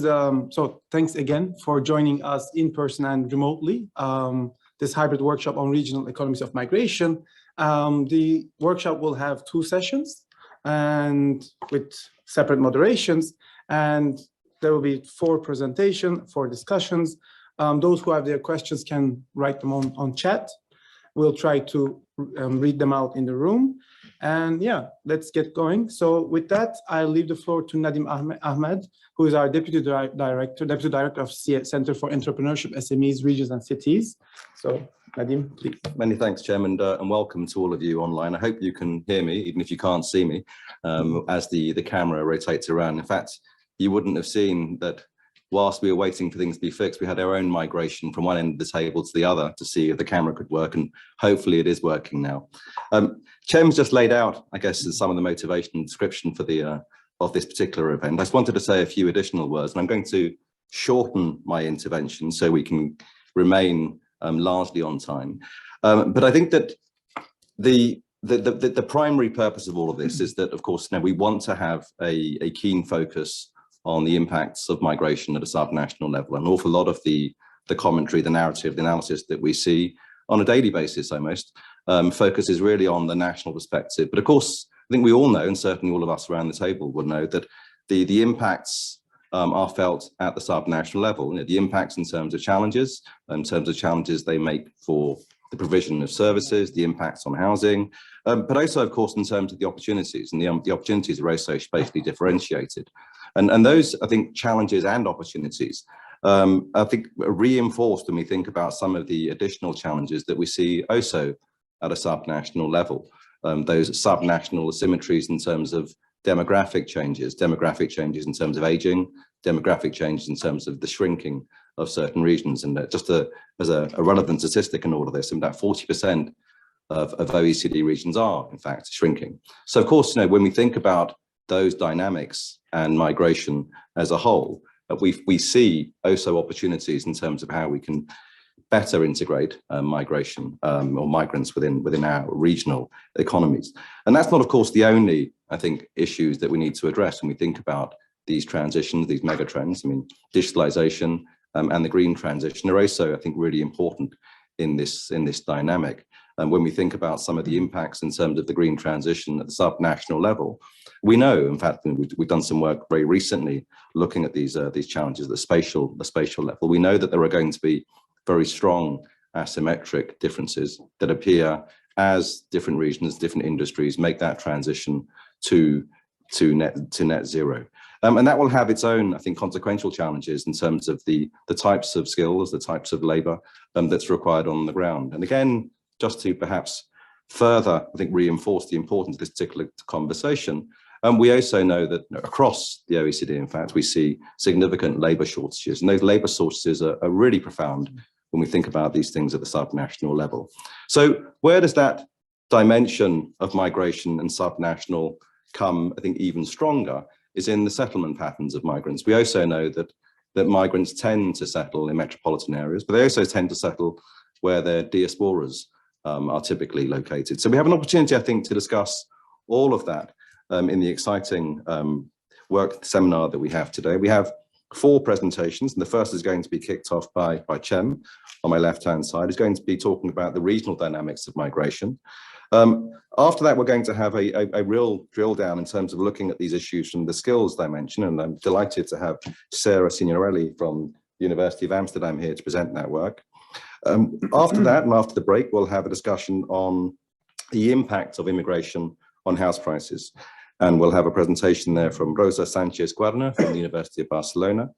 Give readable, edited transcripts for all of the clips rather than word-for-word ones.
So thanks again for joining us in person and remotely. This hybrid workshop on regional economies of migration. The workshop will have 2 sessions and with separate moderations, and there will be 4 presentations, 4 discussions. Those who have their questions can write them on chat. We'll try to read them out in the room. And yeah, let's get going. So with that, I'll leave the floor to Nadim Ahmed, who is our Deputy Director of Center for Entrepreneurship, SMEs, Regions and Cities. So Nadim, please. Many thanks, Chairman, and welcome to all of you online. I hope you can hear me, even if you can't see me, as the camera rotates around. In fact, you wouldn't have seen that whilst we were waiting for things to be fixed, we had our own migration from one end of the table to the other to see if the camera could work, and hopefully it is working now. Chairman's just laid out, I guess, some of the motivation and description for the of this particular event. I just wanted to say a few additional words, and I'm going to shorten my intervention so we can remain largely on time. But I think that the primary purpose of all of this is that, of course, we want to have a keen focus on the impacts of migration at a subnational level. An awful lot of the commentary, the narrative, the analysis that we see on a daily basis almost focuses really on the national perspective. But of course, I think we all know, and certainly all of us around the table would know, that the impacts are felt at the subnational level. You know, the impacts in terms of challenges they make for the provision of services, the impacts on housing, but also, of course, in terms of the opportunities, and the opportunities are also spatially differentiated. And those, I think, challenges and opportunities, I think, are reinforced when we think about some of the additional challenges that we see also at a subnational level. Those subnational asymmetries in terms of demographic changes in terms of aging, demographic changes in terms of the shrinking of certain regions. And just as a relevant statistic in all of this, about 40% of OECD regions are, in fact, shrinking. So, of course, when we think about those dynamics and migration as a whole, we see also opportunities in terms of how we can better integrate migration or migrants within our regional economies. And that's not, of course, the only, I think, issues that we need to address when we think about these transitions, these mega trends. I mean, digitalization and the green transition are also, I think, really important in this dynamic. And when we think about some of the impacts in terms of the green transition at the subnational level, we know, in fact, we've done some work very recently looking at these challenges at the spatial level. We know that there are going to be very strong asymmetric differences that appear as different regions, different industries make that transition to net zero. And that will have its own, I think, consequential challenges in terms of the types of skills, the types of labor that's required on the ground. And again, just to perhaps further, I think, reinforce the importance of this particular conversation, we also know that across the OECD, in fact, we see significant labor shortages, and those labor shortages are really profound when we think about these things at the subnational level. So where does that dimension of migration and subnational come, I think, even stronger, is in the settlement patterns of migrants. We also know that migrants tend to settle in metropolitan areas, but they also tend to settle where their diasporas are typically located. So we have an opportunity, I think, to discuss all of that in the exciting work seminar that we have today. We have 4 presentations, and the first is going to be kicked off by Cem on my left-hand side. He's going to be talking about the regional dynamics of migration. After that, we're going to have a real drill down in terms of looking at these issues from the skills dimension, and I'm delighted to have Sarah Signorelli from the University of Amsterdam here to present that work. After that, and after the break, we'll have a discussion on the impact of immigration on house prices. And we'll have a presentation there from Rosa Sanchez-Guarna from the University of Barcelona.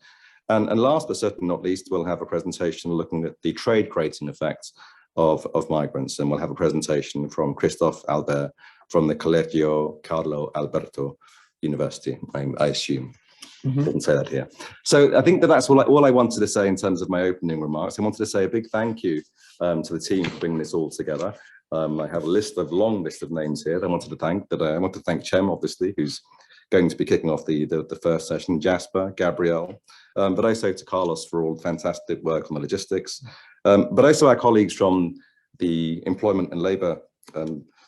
And last but certainly not least, we'll have a presentation looking at the trade-creating effects of migrants. And we'll have a presentation from Christophe Albert from the Colegio Carlo Alberto University, I assume. Didn't say that here. So I think that's all I wanted to say in terms of my opening remarks. I wanted to say a big thank you to the team for bringing this all together. I have a long list of names here that I wanted to thank. I want to thank Cem, obviously, who's going to be kicking off the first session, Jasper, Gabrielle, but also to Carlos for all the fantastic work on the logistics, but also our colleagues from the Employment and Labour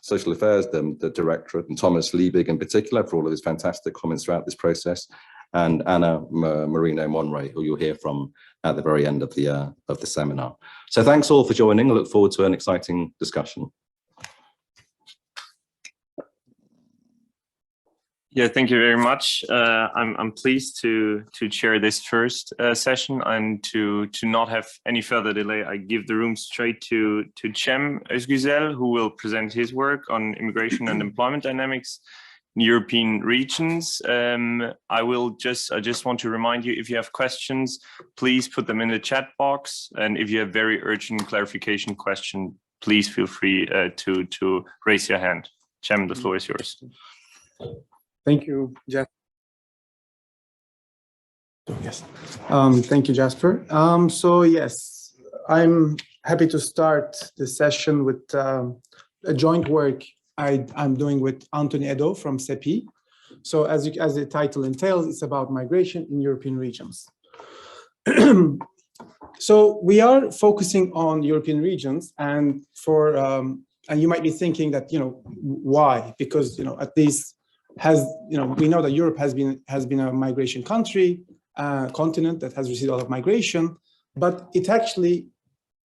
Social Affairs, the Directorate, and Thomas Liebig in particular for all of his fantastic comments throughout this process, and Anna Marino Monray, who you'll hear from at the very end of the seminar. So thanks all for joining. I look forward to an exciting discussion. Yeah, thank you very much. I'm pleased to chair this first session, and to not have any further delay, I give the room straight to Cem Özgüzel, who will present his work on immigration and employment dynamics in European regions. I just want to remind you, if you have questions, please put them in the chat box, and if you have very urgent clarification question, please feel free to raise your hand. Cem, the floor is yours. Thank you, Jasper. Yes. Thank you, Jasper. So yes, I'm happy to start the session with a joint work I'm doing with Anthony Edo from CEPI. So as the title entails, it's about migration in European regions. So we are focusing on European regions, and and you might be thinking that, why? Because, at least we know that Europe has been a migration continent that has received a lot of migration, but it actually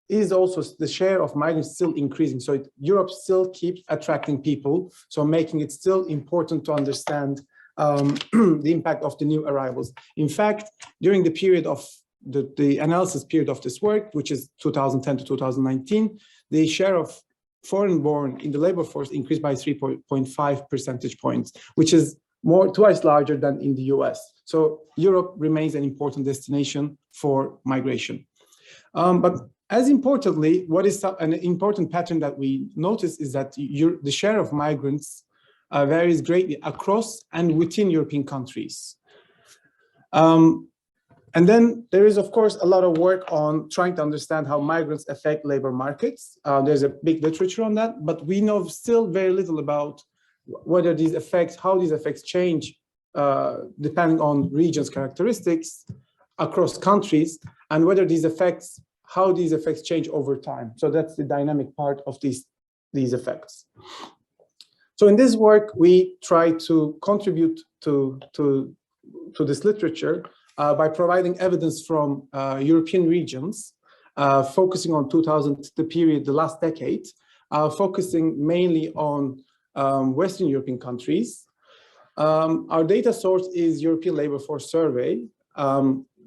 is also, the share of migrants still increasing. So Europe still keeps attracting people, so making it still important to understand the impact of the new arrivals. In fact, during the period of the analysis period of this work, which is 2010 to 2019, the share of foreign-born in the labor force increased by 3.5 percentage points, which is twice larger than in the US. So Europe remains an important destination for migration. But as importantly, what is an important pattern that we notice is that the share of migrants varies greatly across and within European countries. And then there is, of course, a lot of work on trying to understand how migrants affect labor markets. There's a big literature on that, but we know still very little about whether these effects, how these effects change depending on regions' characteristics across countries, and whether how these effects change over time. So that's the dynamic part of these effects. So in this work, we try to contribute to this literature by providing evidence from European regions, focusing on the last decade, focusing mainly on Western European countries. Our data source is European Labor Force Survey,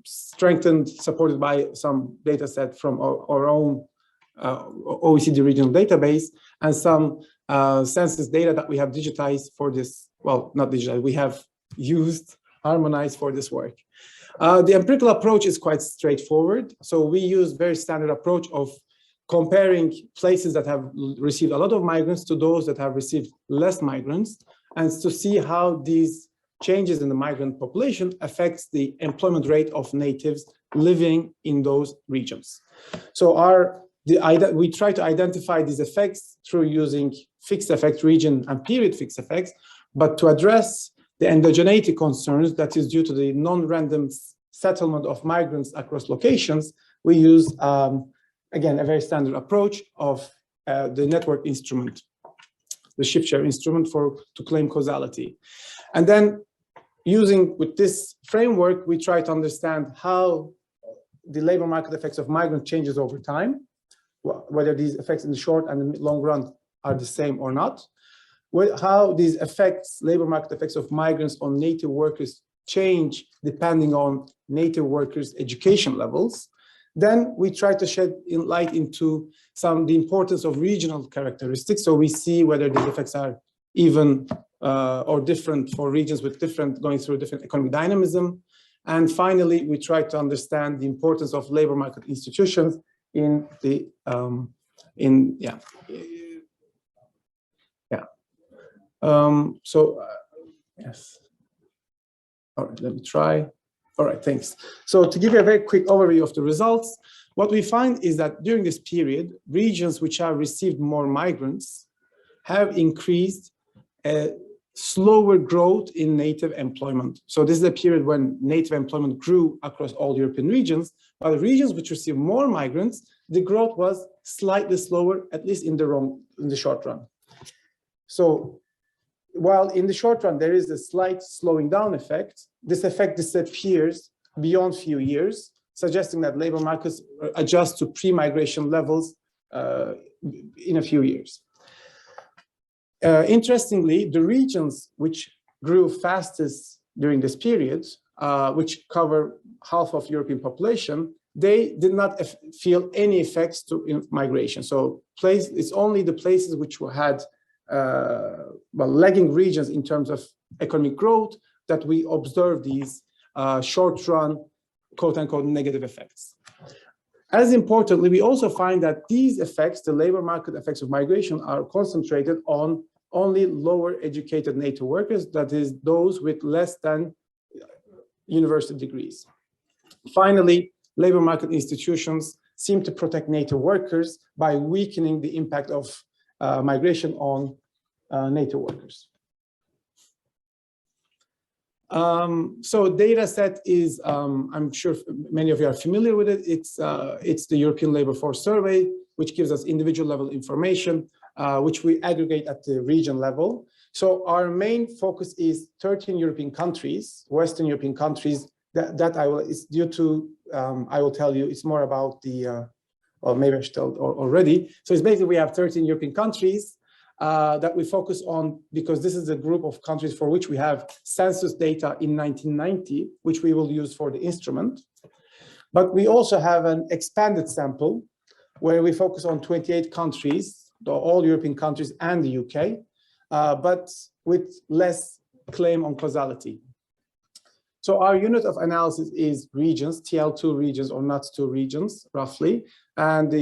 supported by some data set from our own OECD regional database, and some census data that we have digitized for this, well, not digitized, we have harmonized for this work. The empirical approach is quite straightforward. So we use very standard approach of comparing places that have received a lot of migrants to those that have received less migrants, and to see how these changes in the migrant population affects the employment rate of natives living in those regions. So we try to identify these effects through using fixed effect region and period fixed effects, but to address the endogeneity concerns that is due to the non-random settlement of migrants across locations, we use, again, a very standard approach of the network instrument, the shift share instrument to claim causality. And then with this framework, we try to understand how the labor market effects of migrant changes over time, whether these effects in the short and the long run are the same or not, how these labor market effects of migrants on native workers change depending on native workers' education levels. Then we try to shed light into the importance of regional characteristics. So we see whether these effects are even or different for regions with going through different economic dynamism. And finally, we try to understand the importance of labor market institutions in the yes. All right, let me try. All right, thanks. So to give you a very quick overview of the results, what we find is that during this period, regions which have received more migrants have increased slower growth in native employment. So this is a period when native employment grew across all European regions, but the regions which received more migrants, the growth was slightly slower, at least in the short run. So while in the short run, there is a slight slowing down effect, this effect disappears beyond few years, suggesting that labor markets adjust to pre-migration levels in a few years. Interestingly, the regions which grew fastest during this period, which cover half of European population, they did not feel any effects to migration. So it's only the places which had lagging regions in terms of economic growth that we observe these short-run, quote-unquote, negative effects. As importantly, we also find that these effects, the labor market effects of migration, are concentrated on only lower educated native workers, that is, those with less than university degrees. Finally, labor market institutions seem to protect native workers by weakening the impact of migration on native workers. So data set is, I'm sure many of you are familiar with it. It's the European Labor Force Survey, which gives us individual level information, which we aggregate at the region level. So our main focus is 13 European countries, Western European countries. It's due to, I will tell you, it's more about the, or maybe I should tell already. So it's basically, we have 13 European countries that we focus on, because this is a group of countries for which we have census data in 1990, which we will use for the instrument. But we also have an expanded sample where we focus on 28 countries, all European countries and the UK, but with less claim on causality. So our unit of analysis is regions, TL2 regions or NUTS2 regions, roughly, and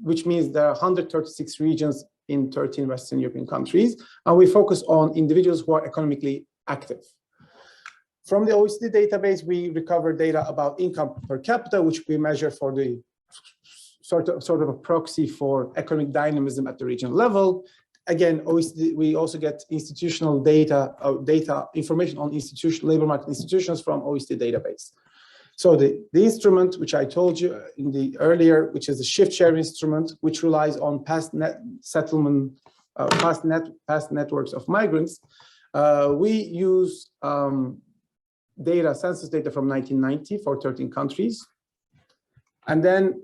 which means there are 136 regions in 13 Western European countries, and we focus on individuals who are economically active. From the OECD database, we recover data about income per capita, which we measure for the sort of a proxy for economic dynamism at the regional level. Again, OECD, we also get institutional data, information on labor market institutions from OECD database. So the instrument, which I told you in the earlier, which is the shift share instrument, which relies on past settlement, past networks of migrants, we use census data from 1990 for 13 countries. And then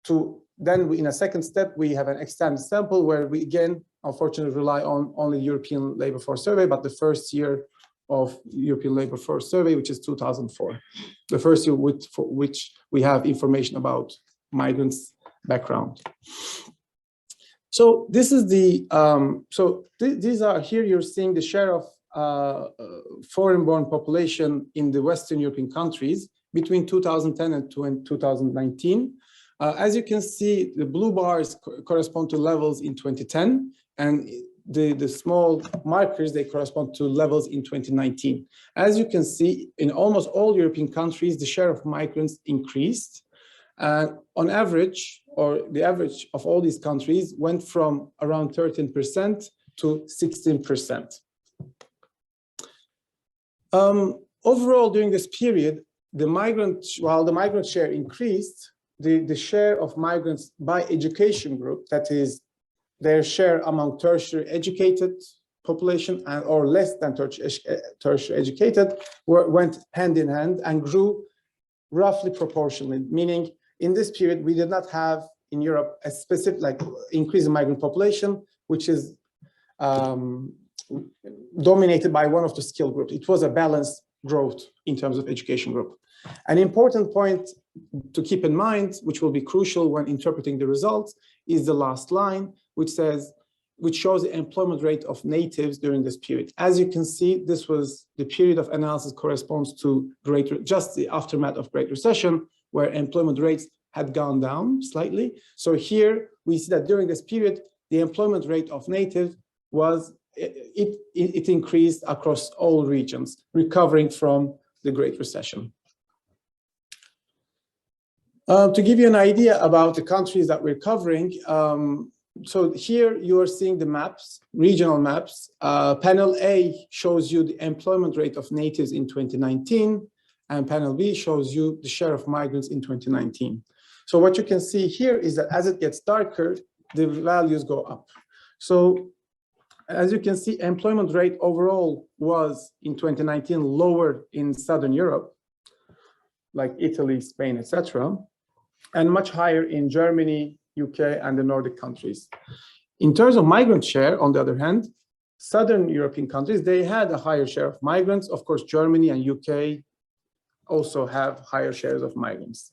in a second step, we have an extended sample where we again, unfortunately, rely on only European Labor Force Survey, but the first year of European Labor Force Survey, which is 2004, the first year for which we have information about migrants' background. So this is the, these are, here you're seeing the share of foreign-born population in the Western European countries between 2010 and 2019. As you can see, the blue bars correspond to levels in 2010, and the small markers, they correspond to levels in 2019. As you can see, in almost all European countries, the share of migrants increased. On average, or the average of all these countries, went from around 13% to 16%. Overall, during this period, while the migrant share increased, the share of migrants by education group, that is, their share among tertiary educated population or less than tertiary educated, went hand in hand and grew roughly proportionally, meaning in this period, we did not have in Europe a specific increase in migrant population, which is dominated by one of the skill groups. It was a balanced growth in terms of education group. An important point to keep in mind, which will be crucial when interpreting the results, is the last line, which shows the employment rate of natives during this period. As you can see, this was the period of analysis corresponds to just the aftermath of Great Recession, where employment rates had gone down slightly. So here we see that during this period, the employment rate of natives it increased across all regions, recovering from the Great Recession. To give you an idea about the countries that we're covering, so here you are seeing the maps, regional maps. Panel A shows you the employment rate of natives in 2019, and panel B shows you the share of migrants in 2019. So what you can see here is that as it gets darker, the values go up. So As you can see, employment rate overall was in 2019 lower in Southern Europe, like Italy, Spain, etc., and much higher in Germany, UK, and the Nordic countries. In terms of migrant share, on the other hand, Southern European countries, they had a higher share of migrants. Of course, Germany and UK also have higher shares of migrants.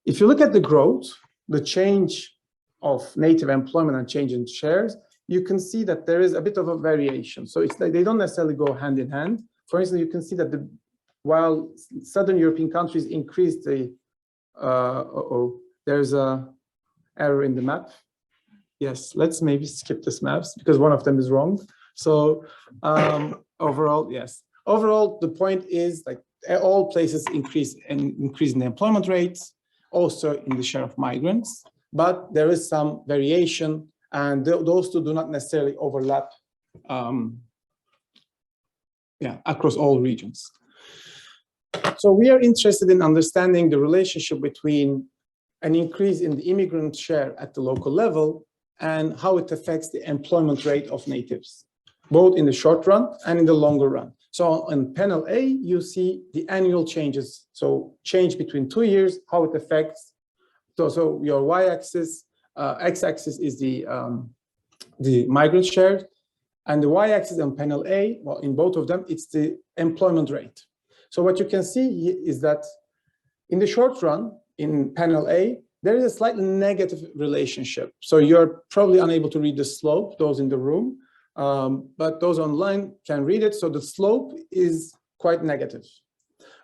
If you look at the growth, the change of native employment and change in shares, you can see that there is a bit of a variation. So it's like they don't necessarily go hand in hand. For instance, you can see that while Southern European countries increased the, there's a error in the map. Yes, let's maybe skip this maps because one of them is wrong. So overall, yes. Overall, the point is like all places increase in the employment rates, also in the share of migrants, but there is some variation, and those two do not necessarily overlap across all regions. So we are interested in understanding the relationship between an increase in the immigrant share at the local level and how it affects the employment rate of natives, both in the short run and in the longer run. So on panel A, you see the annual changes. So change between 2 years, how it affects. So your y-axis, x-axis is the migrant share, and the y-axis on panel A, well, in both of them, it's the employment rate. So what you can see is that in the short run, in panel A, there is a slightly negative relationship. So you're probably unable to read the slope, those in the room, but those online can read it. So the slope is quite negative.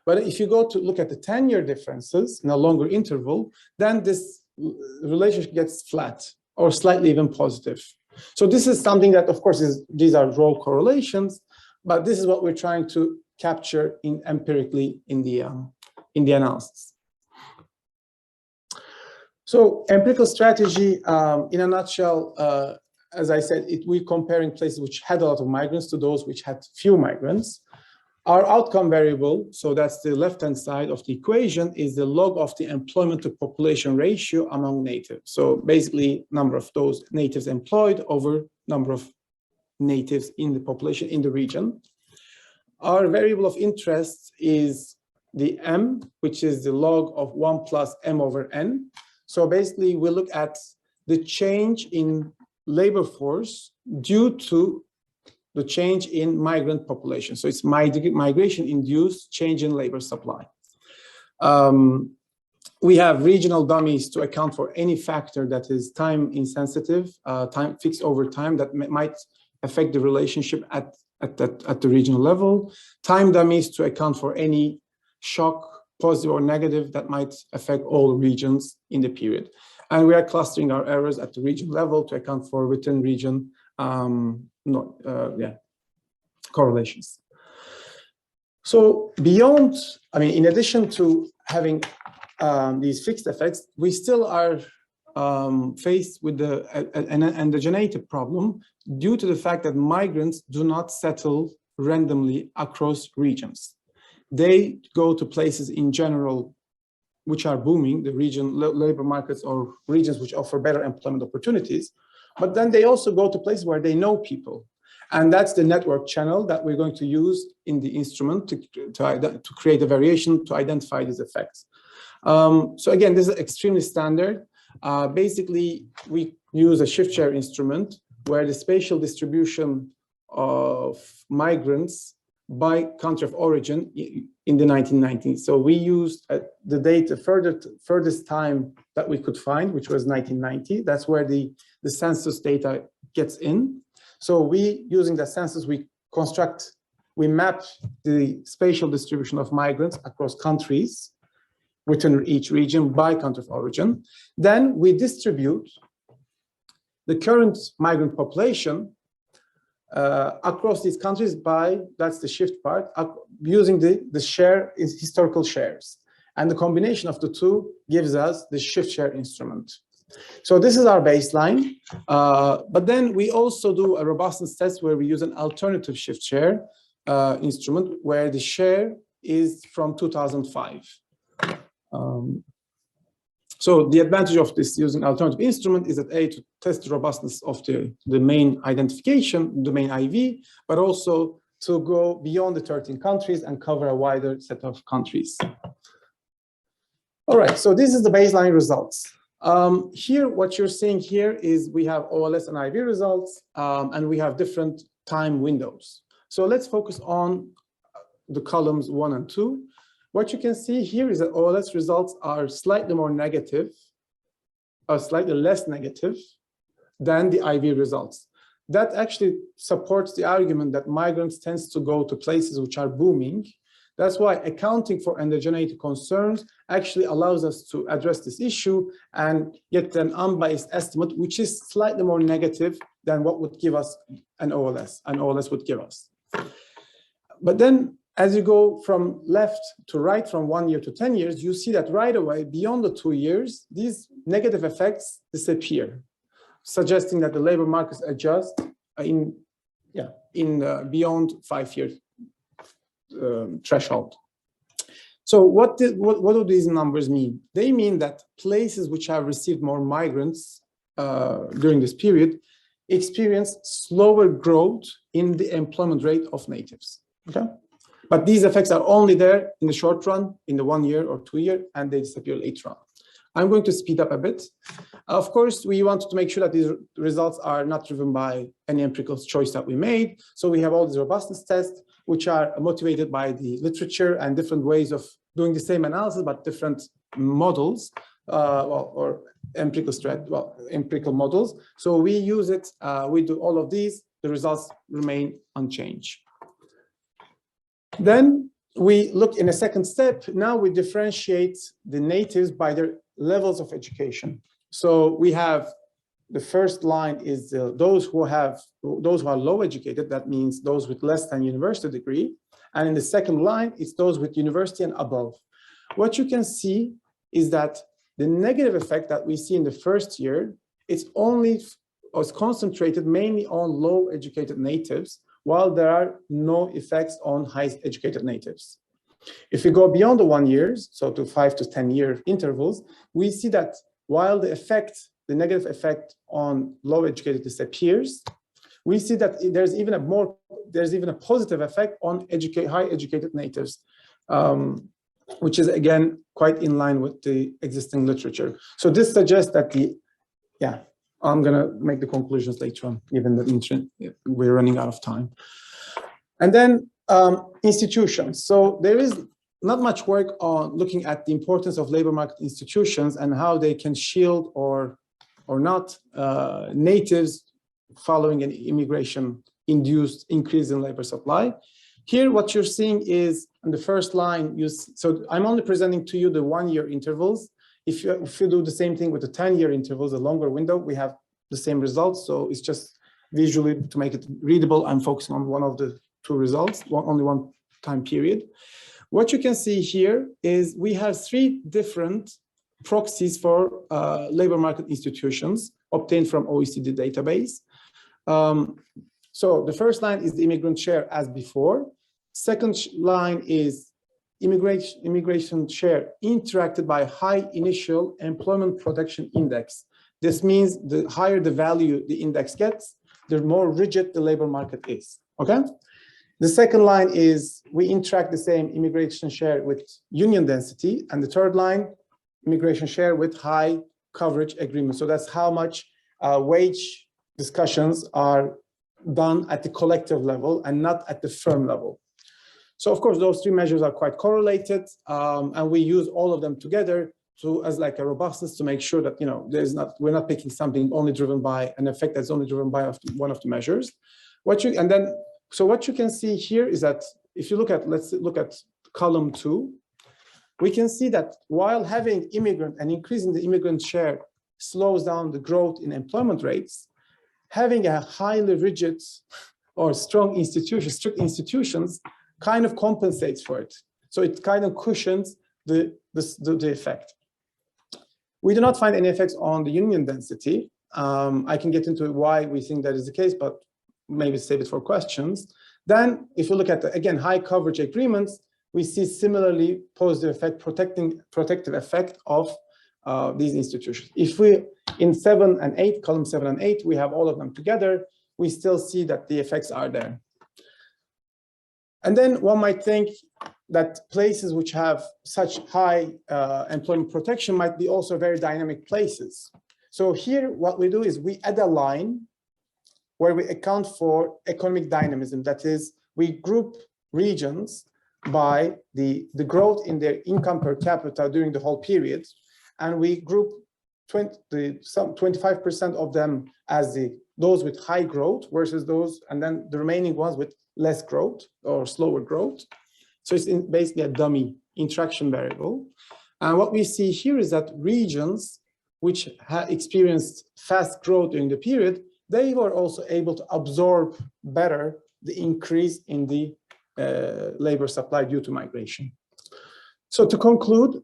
But if you go to look at the 10-year differences in a longer interval, then this relationship gets flat or slightly even positive. So this is something that, of course, these are raw correlations, but this is what we're trying to capture empirically in the analysis. So empirical strategy, in a nutshell, as I said, we're comparing places which had a lot of migrants to those which had few migrants. Our outcome variable, so that's the left-hand side of the equation, is the log of the employment to population ratio among natives. So basically, number of those natives employed over number of natives in the population in the region. Our variable of interest is the m, which is the log of 1 plus m over n. So basically, we look at the change in labor force due to the change in migrant population. So it's migration-induced change in labor supply. We have regional dummies to account for any factor that is time insensitive, time fixed over time that might affect the relationship at the regional level. Time dummies to account for any shock, positive or negative, that might affect all regions in the period. And we are clustering our errors at the region level to account for within region correlations. So beyond, in addition to having these fixed effects, we still are faced with the endogeneity problem due to the fact that migrants do not settle randomly across regions. They go to places in general which are booming, the region labor markets or regions which offer better employment opportunities, but then they also go to places where they know people. And that's the network channel that we're going to use in the instrument to create a variation to identify these effects. So again, this is extremely standard. Basically, we use a shift share instrument where the spatial distribution of migrants by country of origin in the 1990s. So we used the data furthest time that we could find, which was 1990. That's where the census data gets in. So using the census, we map the spatial distribution of migrants across countries within each region by country of origin. Then we distribute the current migrant population across these countries that's the shift part, using the share is historical shares. And the combination of the two gives us the shift share instrument. So this is our baseline, but then we also do a robustness test where we use an alternative shift share instrument where the share is from 2005. So the advantage of this using alternative instrument is that to test the robustness of the domain identification, domain IV, but also to go beyond the 13 countries and cover a wider set of countries. All right, so this is the baseline results. Here, what you're seeing here is we have OLS and IV results, and we have different time windows. So let's focus on the columns 1 and 2. What you can see here is that OLS results are slightly more negative, or slightly less negative than the IV results. That actually supports the argument that migrants tends to go to places which are booming. That's why accounting for endogeneity concerns actually allows us to address this issue and get an unbiased estimate, which is slightly more negative than what would give us an OLS would give us. But then as you go from left to right, from 1 year to 10 years, you see that right away, beyond the 2 years, these negative effects disappear, suggesting that the labor markets adjust beyond 5 years threshold. So what do these numbers mean? They mean that places which have received more migrants during this period experience slower growth in the employment rate of natives. Okay, but these effects are only there in the short run, in the 1 year or 2 year, and they disappear later on. I'm going to speed up a bit. Of course, we wanted to make sure that these results are not driven by any empirical choice that we made. So we have all these robustness tests, which are motivated by the literature and different ways of doing the same analysis, but different models, or empirical models. So we use it, we do all of these, the results remain unchanged. Then we look in a second step. Now we differentiate the natives by their levels of education. So we have the first line is those who are low educated. That means those with less than university degree. And in the second line, it's those with university and above. What you can see is that the negative effect that we see in the first year, it's concentrated mainly on low educated natives, while there are no effects on high educated natives. If we go beyond the 1 year, so to 5 to 10 year intervals, we see that while the negative effect on low educated disappears, we see that there's even a positive effect on high educated natives, which is again quite in line with the existing literature. So this suggests that I'm gonna make the conclusions later on, given that we're running out of time. And then institutions. So there is not much work on looking at the importance of labor market institutions and how they can shield or not natives following an immigration-induced increase in labor supply. Here, what you're seeing is on the first line, so I'm only presenting to you the 1 year intervals. If you do the same thing with the 10-year intervals, a longer window, we have the same results. So it's just visually to make it readable, I'm focusing on one of the two results, only one time period. What you can see here is we have 3 different proxies for labor market institutions obtained from OECD database. So the first line is the immigrant share as before. Second line is immigration share interacted by high initial employment production index. This means the higher the value the index gets, the more rigid the labor market is, okay? The second line is we interact the same immigration share with union density, and the third line, immigration share with high coverage agreement. So that's how much wage discussions are done at the collective level and not at the firm level. So of course, those 3 measures are quite correlated, and we use all of them together as like a robustness to make sure that we're not picking something only driven by an effect that's only driven by one of the measures. So what you can see here is that if you let's look at column 2, we can see that while having an increase in the immigrant share slows down the growth in employment rates, having a highly rigid or strict institutions kind of compensates for it. So it kind of cushions the effect. We do not find any effects on the union density. I can get into why we think that is the case, but maybe save it for questions. Then if you look at again, high coverage agreements, we see similarly positive effect, protective effect of these institutions. If we, in 7 and 8, column 7 and 8, we have all of them together, we still see that the effects are there. And then one might think that places which have such high employment protection might be also very dynamic places. So here, what we do is we add a line where we account for economic dynamism. That is, we group regions by the growth in their income per capita during the whole period. And we group 25% of them as those with high growth versus those, and then the remaining ones with less growth or slower growth. So it's basically a dummy interaction variable. And what we see here is that regions which have experienced fast growth during the period, they were also able to absorb better the increase in the labor supply due to migration. So to conclude,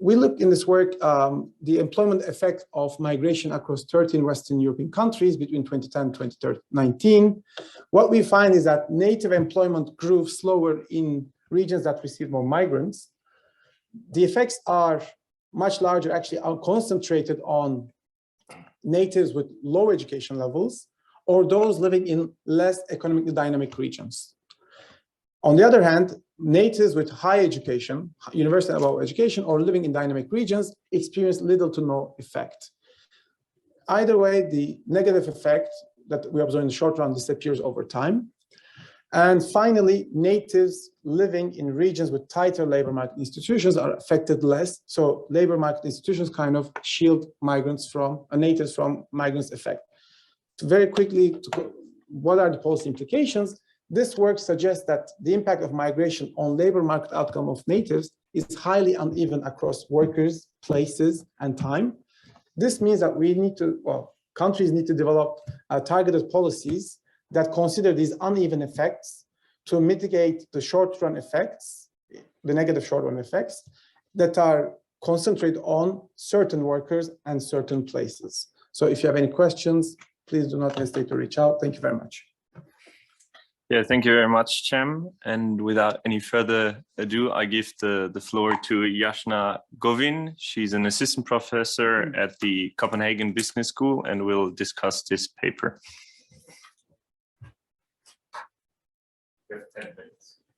we look in this work the employment effect of migration across 13 Western European countries between 2010 and 2019. What we find is that native employment grew slower in regions that received more migrants. The effects are much larger, actually are concentrated on natives with low education levels or those living in less economically dynamic regions. On the other hand, natives with high education, university and above education, or living in dynamic regions experience little to no effect. Either way, the negative effect that we observe in the short run disappears over time. And finally, natives living in regions with tighter labor market institutions are affected less. So labor market institutions kind of shield migrants from, natives from migrants' effect. Very quickly, what are the policy implications? This work suggests that the impact of migration on labor market outcome of natives is highly uneven across workers, places, and time. This means that we need to, well, countries need to develop targeted policies that consider these uneven effects to mitigate the short-run effects, the negative short-run effects that are concentrated on certain workers and certain places. So if you have any questions, please do not hesitate to reach out. Thank you very much. Yeah, thank you very much, Cem. And without any further ado, I give the floor to Yashna Govin. She's an assistant professor at the Copenhagen Business School and will discuss this paper.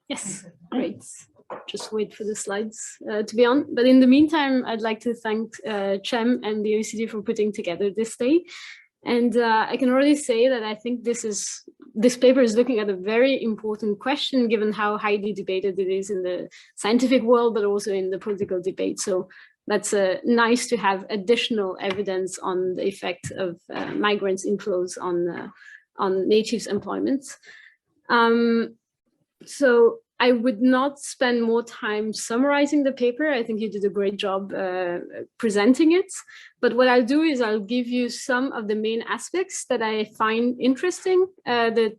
Yes, great. Just wait for the slides to be on. But in the meantime, I'd like to thank Cem and the OECD for putting together this day. And I can already say that I think this paper is looking at a very important question, given how highly debated it is in the scientific world, but also in the political debate. So that's nice to have additional evidence on the effect of migrants' inflows on natives' employment. So I would not spend more time summarizing the paper. I think you did a great job presenting it. But what I'll do is I'll give you some of the main aspects that I find interesting, the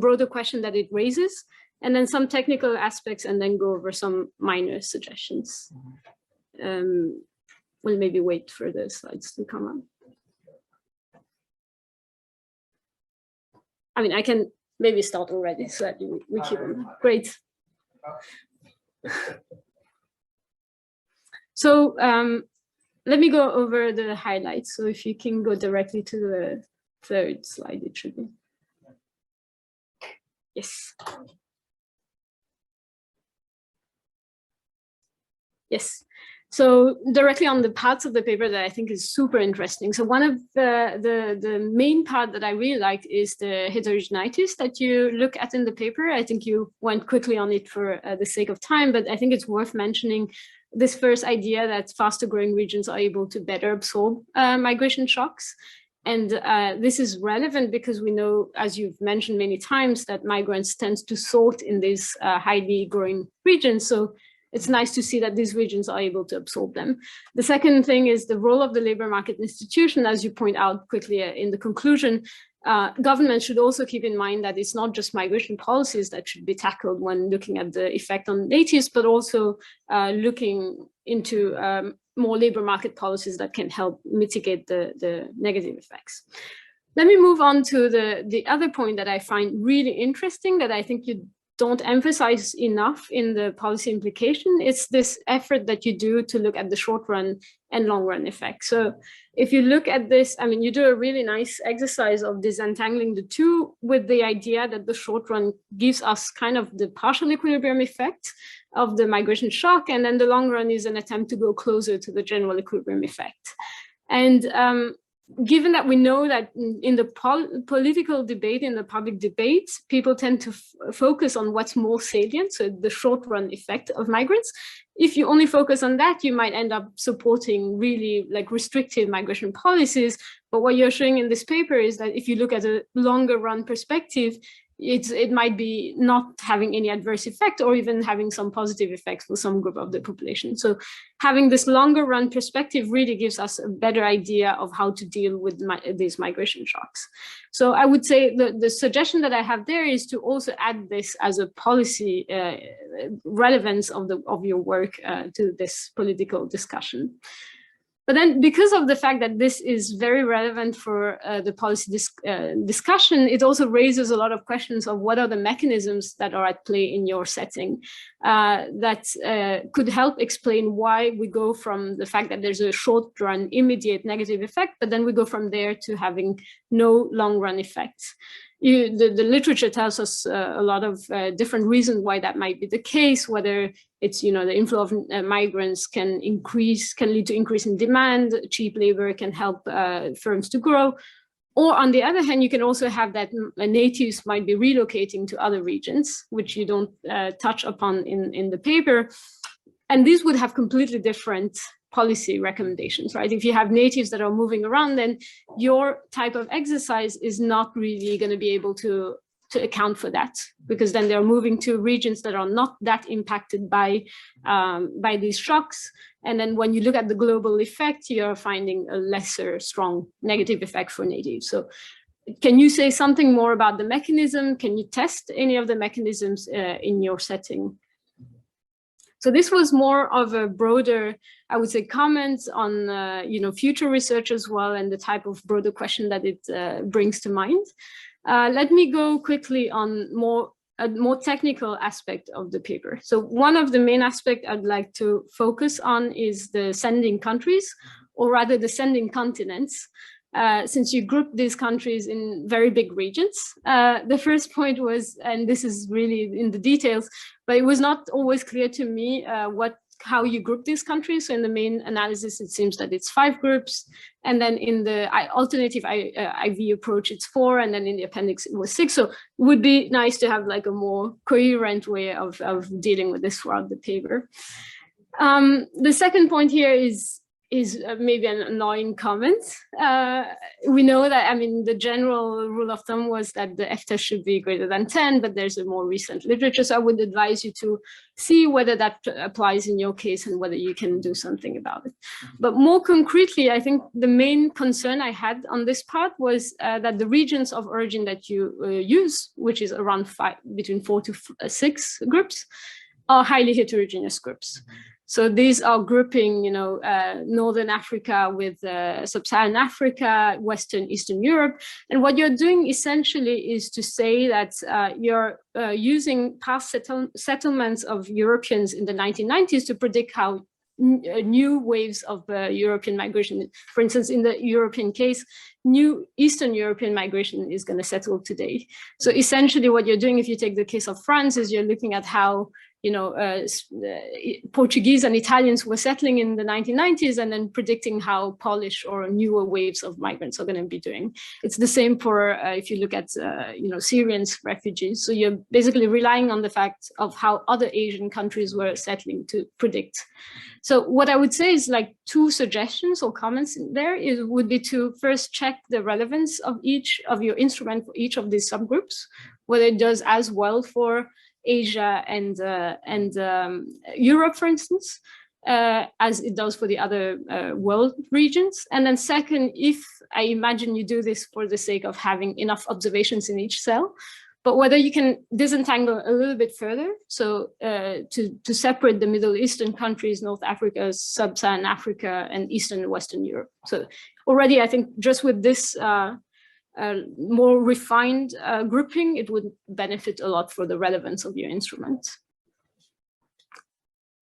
broader question that it raises, and then some technical aspects, and then go over some minor suggestions. We'll maybe wait for the slides to come on. I mean, I can maybe start already so that we keep on. Great. So let me go over the highlights. So if you can go directly to the third slide, it should be. Yes. Yes. So directly on the parts of the paper that I think is super interesting. So one of the main part that I really like is the heterogeneity that you look at in the paper. I think you went quickly on it for the sake of time, but I think it's worth mentioning this first idea that faster growing regions are able to better absorb migration shocks. And this is relevant because we know, as you've mentioned many times, that migrants tend to sort in these highly growing regions. So it's nice to see that these regions are able to absorb them. The second thing is the role of the labor market institution, as you point out quickly in the conclusion. Governments should also keep in mind that it's not just migration policies that should be tackled when looking at the effect on natives, but also looking into more labor market policies that can help mitigate the negative effects. Let me move on to the other point that I find really interesting, that I think you don't emphasize enough in the policy implication. It's this effort that you do to look at the short run and long run effects. So if you look at this, I mean, you do a really nice exercise of disentangling the two with the idea that the short run gives us kind of the partial equilibrium effect of the migration shock, and then the long run is an attempt to go closer to the general equilibrium effect. And given that we know that in the political debate, in the public debate, people tend to focus on what's more salient, so the short run effect of migrants. If you only focus on that, you might end up supporting really like restrictive migration policies. But what you're showing in this paper is that if you look at a longer run perspective, it might be not having any adverse effect or even having some positive effects for some group of the population. So having this longer run perspective really gives us a better idea of how to deal with these migration shocks. So I would say the suggestion that I have there is to also add this as a policy relevance of your work to this political discussion. But then because of the fact that this is very relevant for the policy discussion, it also raises a lot of questions of what are the mechanisms that are at play in your setting that could help explain why we go from the fact that there's a short run immediate negative effect, but then we go from there to having no long run effects. The literature tells us a lot of different reasons why that might be the case, whether it's, you know, the inflow of migrants can lead to increase in demand, cheap labor can help firms to grow. Or on the other hand, you can also have that natives might be relocating to other regions, which you don't touch upon in the paper. And these would have completely different policy recommendations, right? If you have natives that are moving around, then your type of exercise is not really going to be able to account for that, because then they're moving to regions that are not that impacted by these shocks. And then when you look at the global effect, you're finding a lesser strong negative effect for natives. So can you say something more about the mechanism? Can you test any of the mechanisms in your setting? So this was more of a broader, I would say, comment on you know, future research as well, and the type of broader question that it brings to mind. Let me go quickly on a more technical aspect of the paper. So one of the main aspects I'd like to focus on is the sending countries, or rather the sending continents. Since you group these countries in very big regions. The first point was, and this is really in the details, but it was not always clear to me how you group these countries. So in the main analysis, it seems that it's 5 groups. And then in the alternative IV approach, it's 4. And then in the appendix, it was 6. So it would be nice to have like a more coherent way of dealing with this throughout the paper. The second point here is maybe an annoying comment. We know that, I mean, the general rule of thumb was that the F-test should be greater than 10, but there's a more recent literature. So I would advise you to see whether that applies in your case and whether you can do something about it. But more concretely, I think the main concern I had on this part was that the regions of origin that you use, which is around between 4 to 6 groups, are highly heterogeneous groups. So these are grouping, you know, Northern Africa with Sub-Saharan Africa, Western, Eastern Europe. And what you're doing essentially is to say that you're using past settlements of Europeans in the 1990s to predict how new waves of European migration, for instance, in the European case, new Eastern European migration is going to settle today. So essentially what you're doing, if you take the case of France, is you're looking at how, you know, Portuguese and Italians were settling in the 1990s and then predicting how Polish or newer waves of migrants are going to be doing. It's the same for if you look at, you know, Syrians refugees. So you're basically relying on the fact of how other Asian countries were settling to predict. So what I would say is like 2 suggestions or comments in there would be to first check the relevance of each of your instrument for each of these subgroups, whether it does as well for Asia and Europe, for instance, as it does for the other world regions. And then second, if I imagine you do this for the sake of having enough observations in each cell, but whether you can disentangle a little bit further, so to separate the Middle Eastern countries, North Africa, Sub-Saharan Africa, and Eastern and Western Europe. So already, I think just with this more refined grouping, it would benefit a lot for the relevance of your instrument.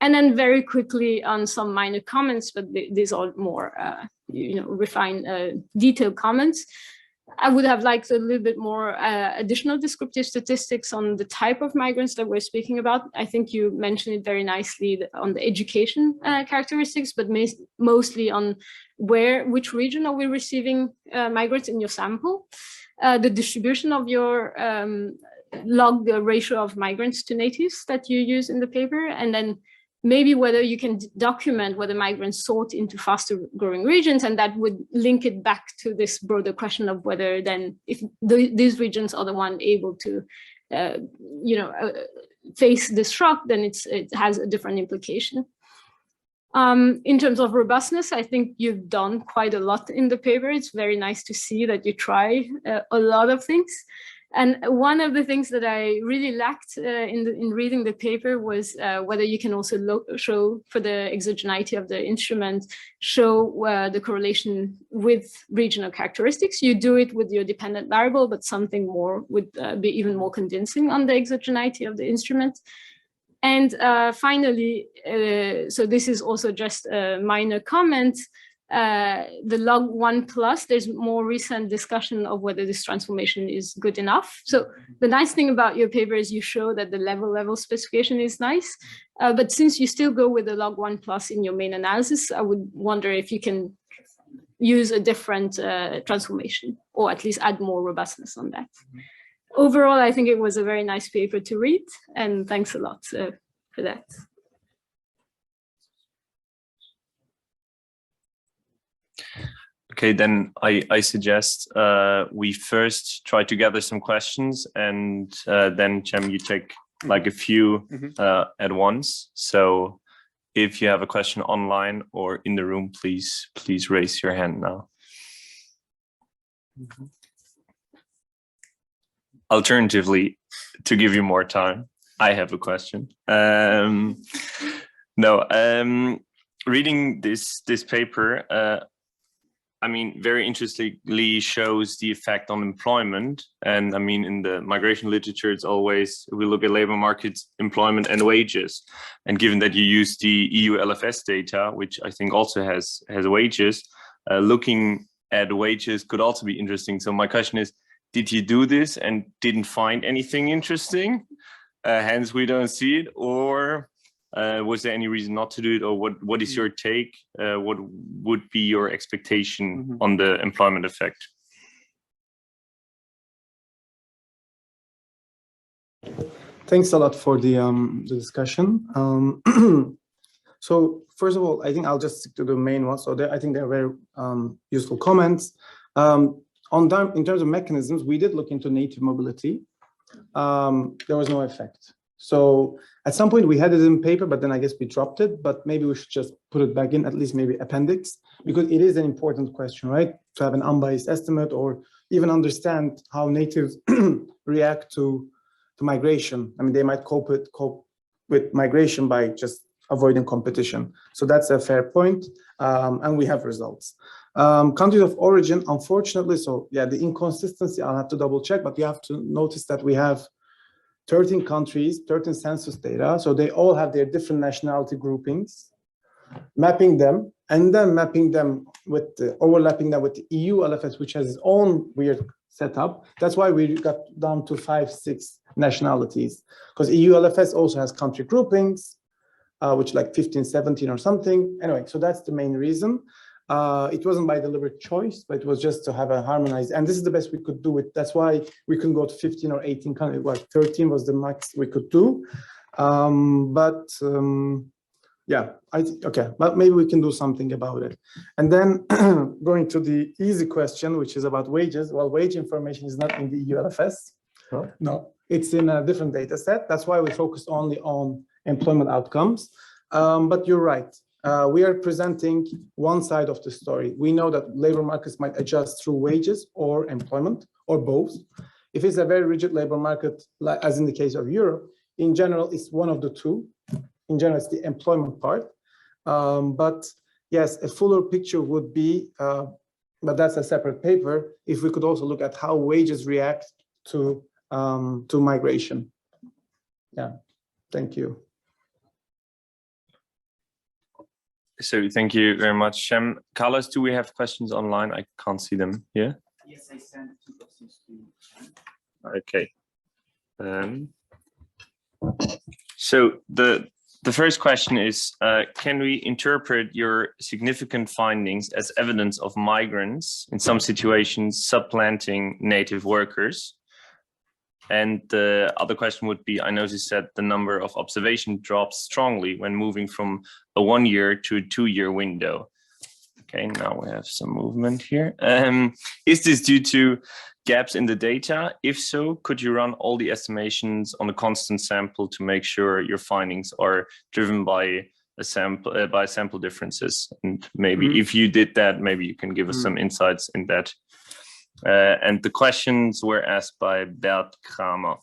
And then very quickly on some minor comments, but these are more, refined, detailed comments. I would have liked a little bit more additional descriptive statistics on the type of migrants that we're speaking about. I think you mentioned it very nicely on the education characteristics, but mostly on which region are we receiving migrants in your sample. The distribution of your log, the ratio of migrants to natives that you use in the paper, and then maybe whether you can document whether migrants sought into faster growing regions, and that would link it back to this broader question of whether then if these regions are the one able to, face this shock, then it has a different implication. In terms of robustness, I think you've done quite a lot in the paper. It's very nice to see that you try a lot of things. And one of the things that I really lacked in reading the paper was whether you can also show for the exogeneity of the instrument, show the correlation with regional characteristics. You do it with your dependent variable, but something more would be even more convincing on the exogeneity of the instrument. And finally, so this is also just a minor comment, the log 1+, there's more recent discussion of whether this transformation is good enough. So the nice thing about your paper is you show that the level specification is nice, but since you still go with the log 1+ in your main analysis, I would wonder if you can use a different transformation, or at least add more robustness on that. Overall, I think it was a very nice paper to read, and thanks a lot for that. Okay, then I suggest we first try to gather some questions, and then Cem, you take like a few at once. So if you have a question online or in the room, please raise your hand now. Alternatively, to give you more time, I have a question. Reading this paper, I mean, very interestingly shows the effect on employment. And I mean, in the migration literature, it's always, we look at labor markets, employment and wages. And given that you use the EU LFS data, which I think also has wages, looking at wages could also be interesting. So my question is, did you do this and didn't find anything interesting? Hence we don't see it, or was there any reason not to do it, or what is your take? What would be your expectation on the employment effect? Thanks a lot for the discussion. So first of all, I think I'll just stick to the main ones. So I think they're very useful comments. In terms of mechanisms, we did look into native mobility. There was no effect. So at some point we had it in paper, but then I guess we dropped it, but maybe we should just put it back in, at least maybe appendix, because it is an important question, right? To have an unbiased estimate or even understand how natives react to migration. I mean, they might cope with migration by just avoiding competition. So that's a fair point, and we have results. Countries of origin, unfortunately, so yeah, the inconsistency, I'll have to double check, but you have to notice that we have 13 countries, 13 census data, so they all have their different nationality groupings, mapping them, and then mapping them with overlapping them with the EU LFS, which has its own weird setup. That's why we got down to 5-6 nationalities, because EU LFS also has country groupings, which like 15, 17 or something. Anyway, so that's the main reason. It wasn't by deliberate choice, but it was just to have a harmonized, and this is the best we could do it. That's why we couldn't go to 15 or 18 countries. Well, 13 was the max we could do. Yeah, okay, but maybe we can do something about it. And then going to the easy question, which is about wages. Well, wage information is not in the EU LFS. Huh? No, it's in a different data set. That's why we focused only on employment outcomes. But you're right. We are presenting one side of the story. We know that labor markets might adjust through wages or employment, or both. If it's a very rigid labor market, like as in the case of Europe, in general, it's one of the two. In general, it's the employment part. But yes, a fuller picture would be but that's a separate paper. If we could also look at how wages react to migration. Yeah, thank you. So thank you very much, Shem. Carlos, do we have questions online? I can't see them here. Yes, I sent 2 questions to Shem. Okay. So the first question is, can we interpret your significant findings as evidence of migrants in some situations supplanting native workers? And the other question would be, I noticed that the number of observation drops strongly when moving from a 1-year to a 2-year window. Okay, now we have some movement here. Is this due to gaps in the data? If so, could you run all the estimations on a constant sample to make sure your findings are driven by sample differences? And maybe if you did that, maybe you can give us some insights in that. And the questions were asked by Bert Kramer.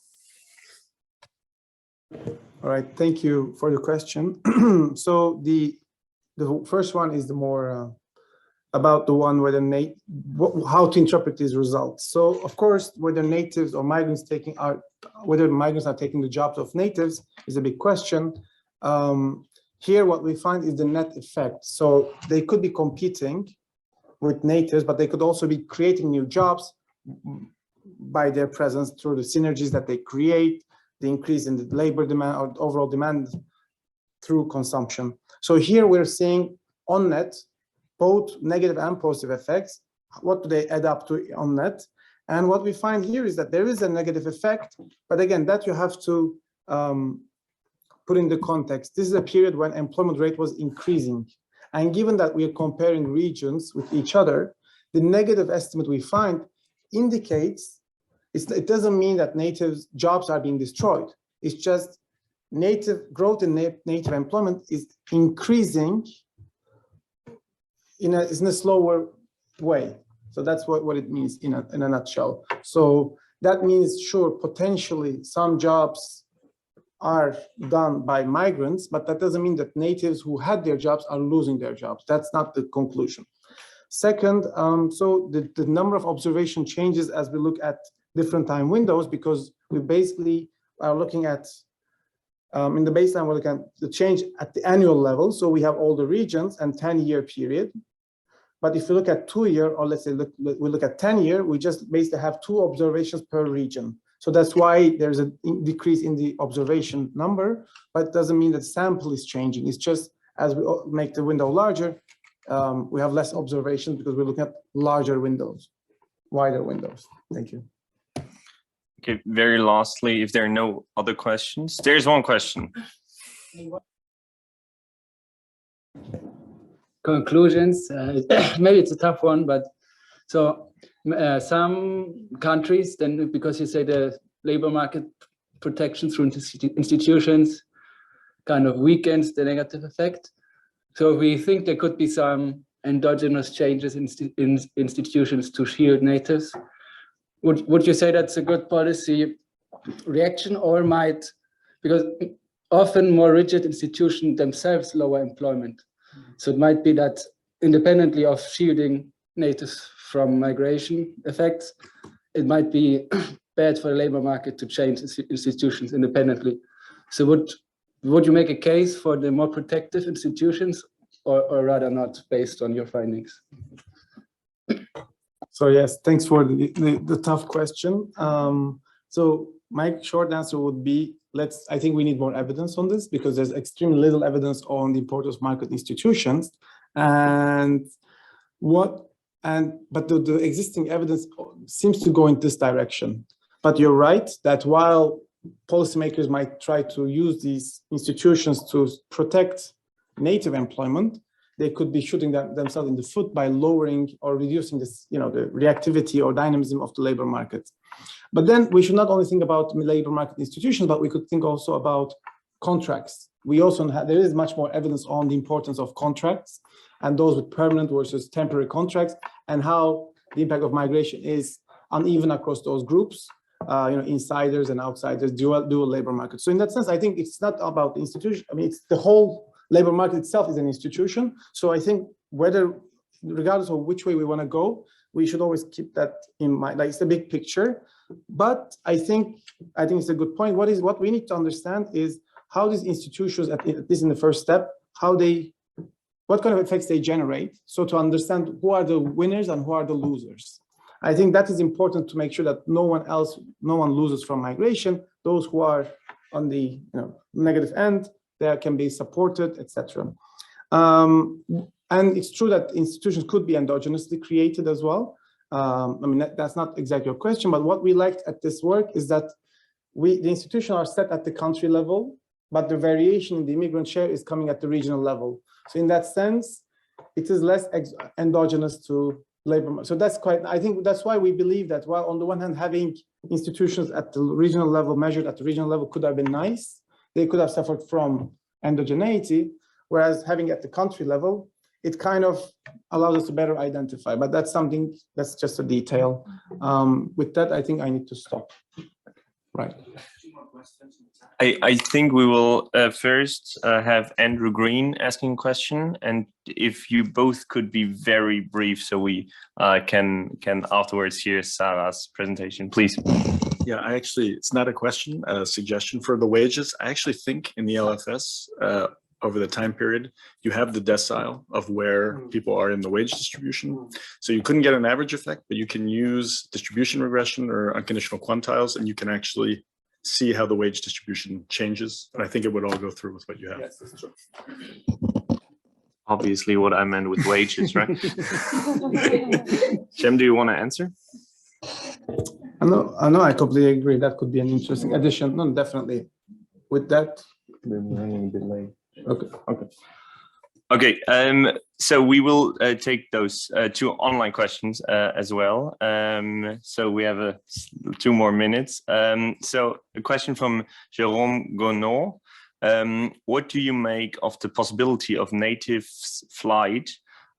All right, thank you for the question. So the first one is the more about the one whether how to interpret these results. So of course, whether natives or migrants whether migrants are taking the jobs of natives is a big question. Here, what we find is the net effect. So they could be competing with natives, but they could also be creating new jobs by their presence through the synergies that they create, the increase in the labor demand or overall demand through consumption. So here we're seeing on net, both negative and positive effects. What do they add up to on net? And what we find here is that there is a negative effect, but again, that you have to put in the context. This is a period when employment rate was increasing. And given that we are comparing regions with each other, the negative estimate we find indicates, it doesn't mean that native jobs are being destroyed. It's just native growth in native employment is increasing in a slower way. So that's what it means in a nutshell. So that means, sure, potentially some jobs are done by migrants, but that doesn't mean that natives who had their jobs are losing their jobs. That's not the conclusion. Second, so the number of observation changes as we look at different time windows, because we basically are looking at, in the baseline, we're looking at the change at the annual level. So we have all the regions and 10-year period. But if you look at 2-year, or let's say we look at 10-year, we just basically have 2 observations per region. So that's why there's a decrease in the observation number, but it doesn't mean that sample is changing. It's just as we make the window larger, we have less observations because we're looking at larger windows, wider windows. Thank you. Okay, very lastly, if there are no other questions, there's one question. Conclusions, maybe it's a tough one, but so some countries, then because you say the labor market protection through institutions kind of weakens the negative effect. So we think there could be some endogenous changes in institutions to shield natives. Would you say that's a good policy reaction, or might, because often more rigid institutions themselves lower employment. So it might be that independently of shielding natives from migration effects, it might be bad for the labor market to change institutions independently. So would you make a case for the more protective institutions, or rather not, based on your findings? So yes, thanks for the tough question. So my short answer would be, I think we need more evidence on this, because there's extremely little evidence on the importance of market institutions. But the existing evidence seems to go in this direction. But you're right that while policymakers might try to use these institutions to protect native employment, they could be shooting themselves in the foot by lowering or reducing this, the reactivity or dynamism of the labor market. But then we should not only think about labor market institutions, but we could think also about contracts. There is much more evidence on the importance of contracts, and those with permanent versus temporary contracts, and how the impact of migration is uneven across those groups, insiders and outsiders, dual labor market. So in that sense, I think it's not about the institution. I mean, it's the whole labor market itself is an institution. So I think whether regardless of which way we want to go, we should always keep that in mind. Like, it's a big picture, but I think it's a good point. What we need to understand is how these institutions, at least in the first step, what kind of effects they generate. So to understand who are the winners and who are the losers. I think that is important to make sure that no one loses from migration. Those who are on the negative end, they can be supported, etc. And it's true that institutions could be endogenously created as well. I mean, that's not exactly your question, but what we liked at this work is that the institutions are set at the country level, but the variation in the immigrant share is coming at the regional level. So in that sense, it is less endogenous to labor. So I think that's why we believe that while on the one hand, having institutions at the regional level, measured at the regional level could have been nice, they could have suffered from endogeneity, whereas having at the country level, it kind of allows us to better identify, but that's just a detail. With that, I think I need to stop. Right. I think we will first have Andrew Green asking a question, and if you both could be very brief, so we can afterwards hear Sarah's presentation, please. Yeah, it's not a question, a suggestion for the wages. I actually think in the LFS, over the time period, you have the decile of where people are in the wage distribution. So you couldn't get an average effect, but you can use distribution regression or unconditional quantiles, and you can actually see how the wage distribution changes. And I think it would all go through with what you have. Yes, that's true. Obviously what I meant with wages, right? Jem, do you want to answer? I know, I completely agree. That could be an interesting addition. No, definitely. With that. Okay, so we will take those two online questions as well. So we have 2 more minutes. So a question from Jérôme Gonod. What do you make of the possibility of native flight,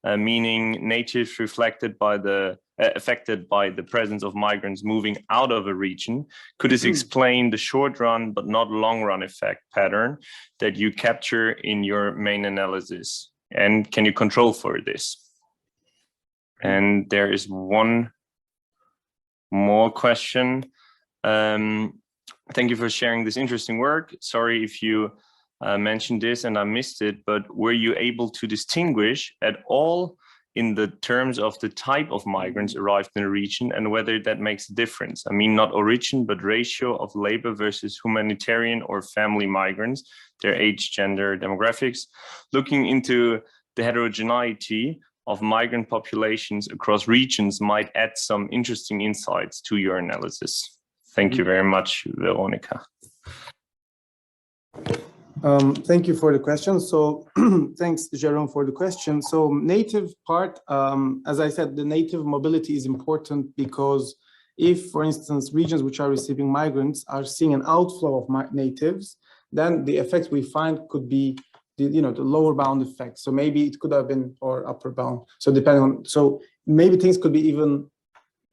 meaning natives affected by the presence of migrants moving out of a region? Could this explain the short run but not long run effect pattern that you capture in your main analysis? And can you control for this? And there is one more question. Thank you for sharing this interesting work. Sorry if you mentioned this and I missed it, but were you able to distinguish at all in the terms of the type of migrants arrived in a region and whether that makes a difference? I mean, not origin, but ratio of labor versus humanitarian or family migrants, their age, gender, demographics. Looking into the heterogeneity of migrant populations across regions might add some interesting insights to your analysis. Thank you very much, Veronica. Thank you for the question. So thanks, Jérôme, for the question. So native part, as I said, the native mobility is important because if, for instance, regions which are receiving migrants are seeing an outflow of natives, then the effect we find could be the lower bound effect. So maybe it could have been, or upper bound. So depending on, so maybe things could be even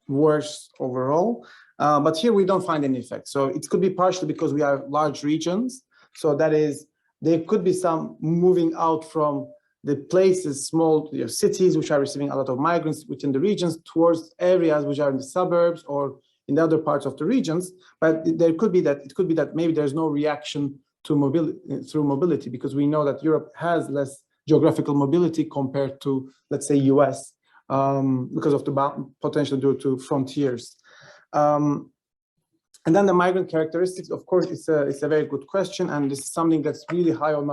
worse overall. But here we don't find any effect. So it could be partially because we have large regions. So that is, there could be some moving out from the places, small cities which are receiving a lot of migrants within the regions towards areas which are in the suburbs or in the other parts of the regions. But there could be that, it could be that maybe there's no reaction to mobility through mobility, because we know that Europe has less geographical mobility compared to, let's say, US, because of the potential due to frontiers. And then the migrant characteristics, of course, it's a very good question, and this is something that's really high on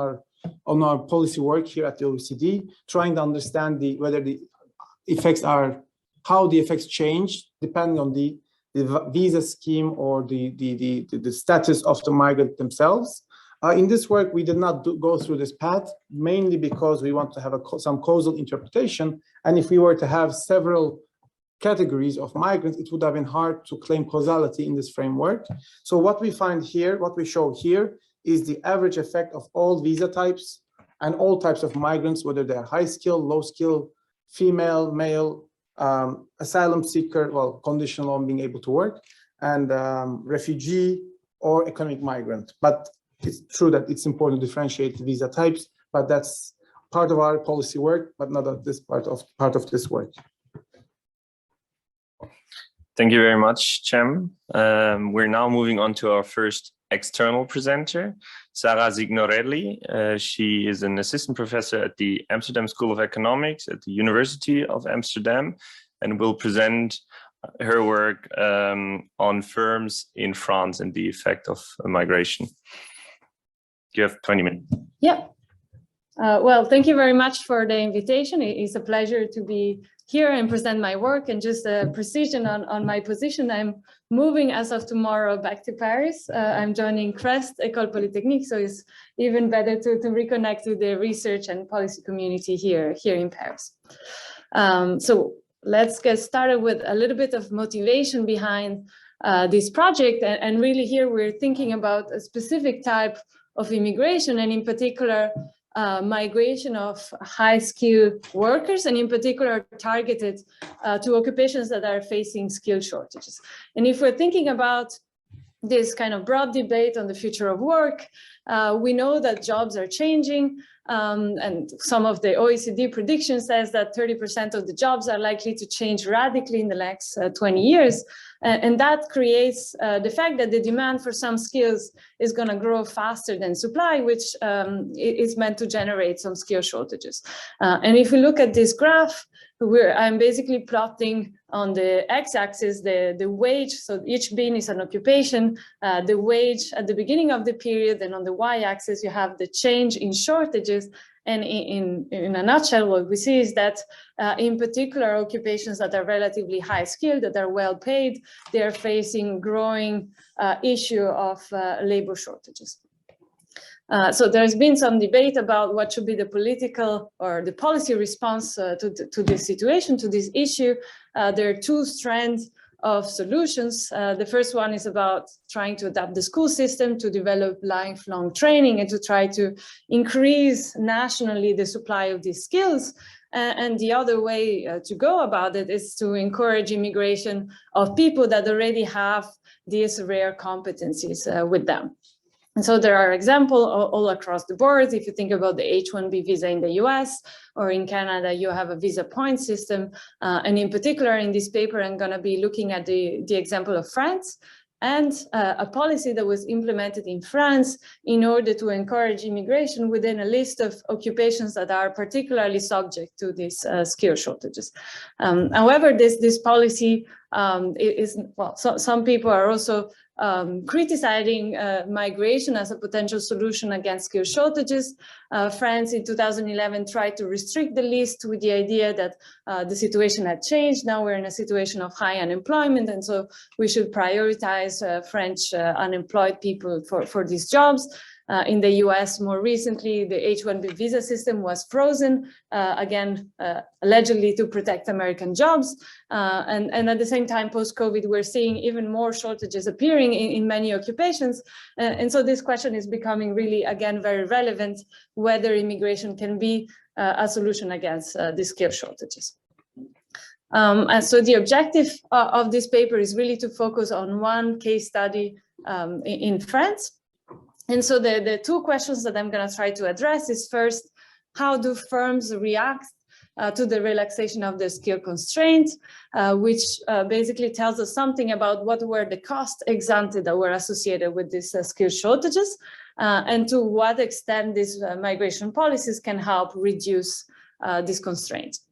our policy work here at the OECD, trying to understand whether the effects are, how the effects change depending on the visa scheme or the status of the migrant themselves. In this work, we did not go through this path, mainly because we want to have some causal interpretation, and if we were to have several categories of migrants, it would have been hard to claim causality in this framework. So what we find here, what we show here, is the average effect of all visa types and all types of migrants, whether they're high skill, low skill, female, male, asylum seeker, well, conditional on being able to work, and refugee or economic migrant. But it's true that it's important to differentiate the visa types, but that's part of our policy work, but not at this part of this work. Thank you very much, Cem. We're now moving on to our first external presenter, Sara Signorelli. She is an assistant professor at the Amsterdam School of Economics at the University of Amsterdam and will present her work on firms in France and the effect of migration. You have 20 minutes. Yeah. Well, thank you very much for the invitation. It is a pleasure to be here and present my work. And just a precision on my position, I'm moving as of tomorrow back to Paris. I'm joining CREST, École Polytechnique, so it's even better to reconnect with the research and policy community here in Paris. So let's get started with a little bit of motivation behind this project. And really here we're thinking about a specific type of immigration, and in particular, migration of high-skilled workers, and in particular targeted to occupations that are facing skill shortages. And if we're thinking about this kind of broad debate on the future of work, we know that jobs are changing, and some of the OECD predictions says that 30% of the jobs are likely to change radically in the next 20 years. And that creates the fact that the demand for some skills is going to grow faster than supply, which is meant to generate some skill shortages. And if we look at this graph, I'm basically plotting on the x-axis the wage, so each bin is an occupation, the wage at the beginning of the period, and on the y-axis you have the change in shortages. And in a nutshell, what we see is that in particular occupations that are relatively high skilled, that are well paid, they're facing growing issue of labor shortages. So there's been some debate about what should be the political or the policy response to this situation, to this issue. There are two strands of solutions. The first one is about trying to adapt the school system to develop lifelong training and to try to increase nationally the supply of these skills. And the other way to go about it is to encourage immigration of people that already have these rare competencies with them. And so there are examples all across the board. If you think about the H-1B visa in the US or in Canada, you have a visa point system. And in particular, in this paper, I'm going to be looking at the example of France and a policy that was implemented in France in order to encourage immigration within a list of occupations that are particularly subject to these skill shortages. However, this policy is, well, some people are also criticizing migration as a potential solution against skill shortages. France in 2011 tried to restrict the list with the idea that the situation had changed. Now we're in a situation of high unemployment, and so we should prioritize French unemployed people for these jobs. In the US, more recently, the H-1B visa system was frozen, again, allegedly to protect American jobs. And at the same time, post-COVID, we're seeing even more shortages appearing in many occupations. And so this question is becoming really, again, very relevant, whether immigration can be a solution against the skill shortages. And so the objective of this paper is really to focus on one case study in France. And so the two questions that I'm going to try to address is first, how do firms react to the relaxation of the skill constraint, which basically tells us something about what were the costs ex ante that were associated with these skill shortages, and to what extent these migration policies can help reduce these constraints.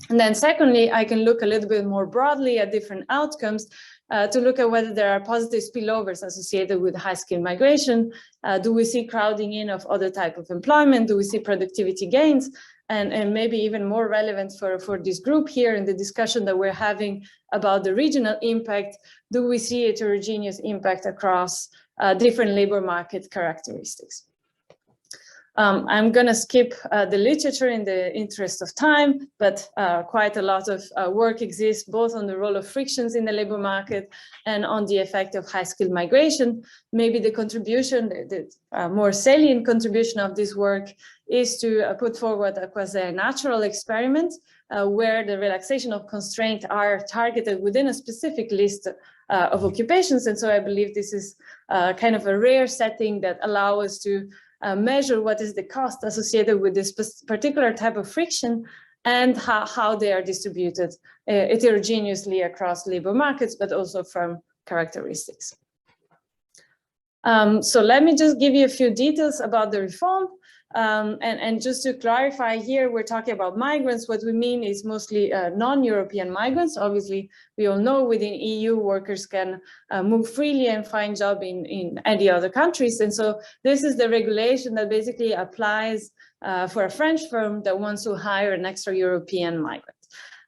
And then secondly, I can look a little bit more broadly at different outcomes to look at whether there are positive spillovers associated with high-skilled migration. Do we see crowding in of other types of employment? Do we see productivity gains? And maybe even more relevant for this group here in the discussion that we're having about the regional impact, do we see heterogeneous impact across different labor market characteristics? I'm going to skip the literature in the interest of time, but quite a lot of work exists both on the role of frictions in the labor market and on the effect of high-skilled migration. Maybe the contribution, the more salient contribution of this work is to put forward a quasi-natural experiment where the relaxation of constraints are targeted within a specific list of occupations. And so I believe this is kind of a rare setting that allows us to measure what is the cost associated with this particular type of friction and how they are distributed heterogeneously across labor markets, but also firm characteristics. So let me just give you a few details about the reform. And just to clarify here, we're talking about migrants. What we mean is mostly non-European migrants. Obviously, we all know within EU, workers can move freely and find job in any other countries. And so this is the regulation that basically applies for a French firm that wants to hire an extra European migrant.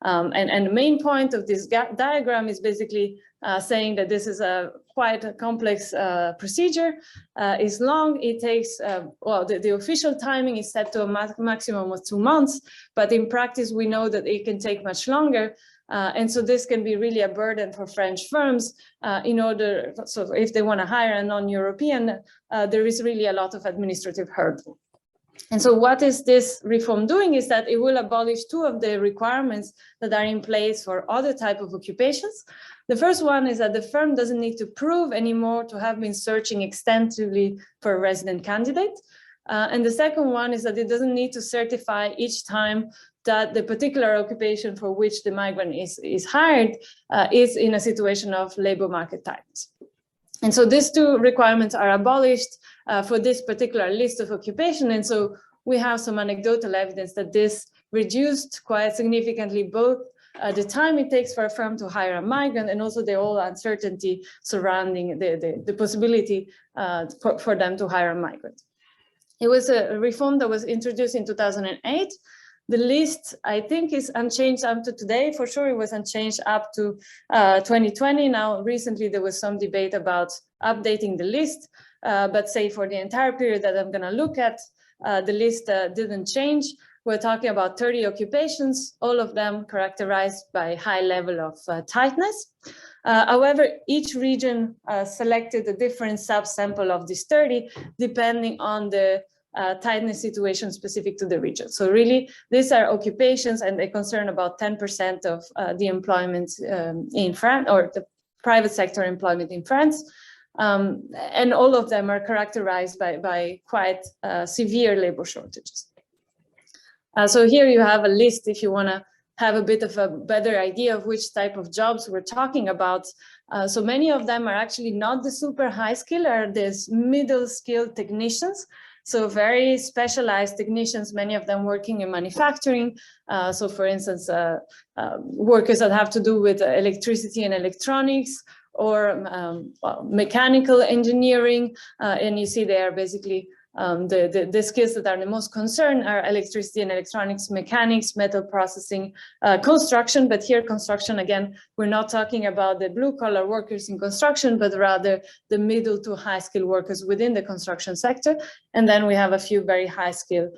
And the main point of this diagram is basically saying that this is quite a complex procedure. It's long. It takes, well, the official timing is set to a maximum of 2 months, but in practice, we know that it can take much longer. And so this can be really a burden for French firms so if they want to hire a non-European, there is really a lot of administrative hurdle. And so what is this reform doing is that it will abolish 2 of the requirements that are in place for other type of occupations. The first one is that the firm doesn't need to prove anymore to have been searching extensively for a resident candidate. And the second one is that it doesn't need to certify each time that the particular occupation for which the migrant is hired is in a situation of labor market tightness. And so these 2 requirements are abolished for this particular list of occupation. And so we have some anecdotal evidence that this reduced quite significantly both the time it takes for a firm to hire a migrant and also the whole uncertainty surrounding the possibility for them to hire a migrant. It was a reform that was introduced in 2008. The list, I think, is unchanged up to today. For sure, it was unchanged up to 2020. Now, recently, there was some debate about updating the list, but say for the entire period that I'm going to look at, the list didn't change. We're talking about 30 occupations, all of them characterized by high level of tightness. However, each region selected a different subsample of this 30, depending on the tightness situation specific to the region. So really, these are occupations and they concern about 10% of the employment in France, or the private sector employment in France. And all of them are characterized by quite severe labor shortages. So here you have a list if you want to have a bit of a better idea of which type of jobs we're talking about. So many of them are actually not the super high skill, are these middle skilled technicians. So very specialized technicians, many of them working in manufacturing. So for instance, workers that have to do with electricity and electronics, or mechanical engineering. And you see there basically the skills that are the most concerned are electricity and electronics, mechanics, metal processing, construction. But here construction, again, we're not talking about the blue collar workers in construction, but rather the middle to high skill workers within the construction sector. And then we have a few very high skill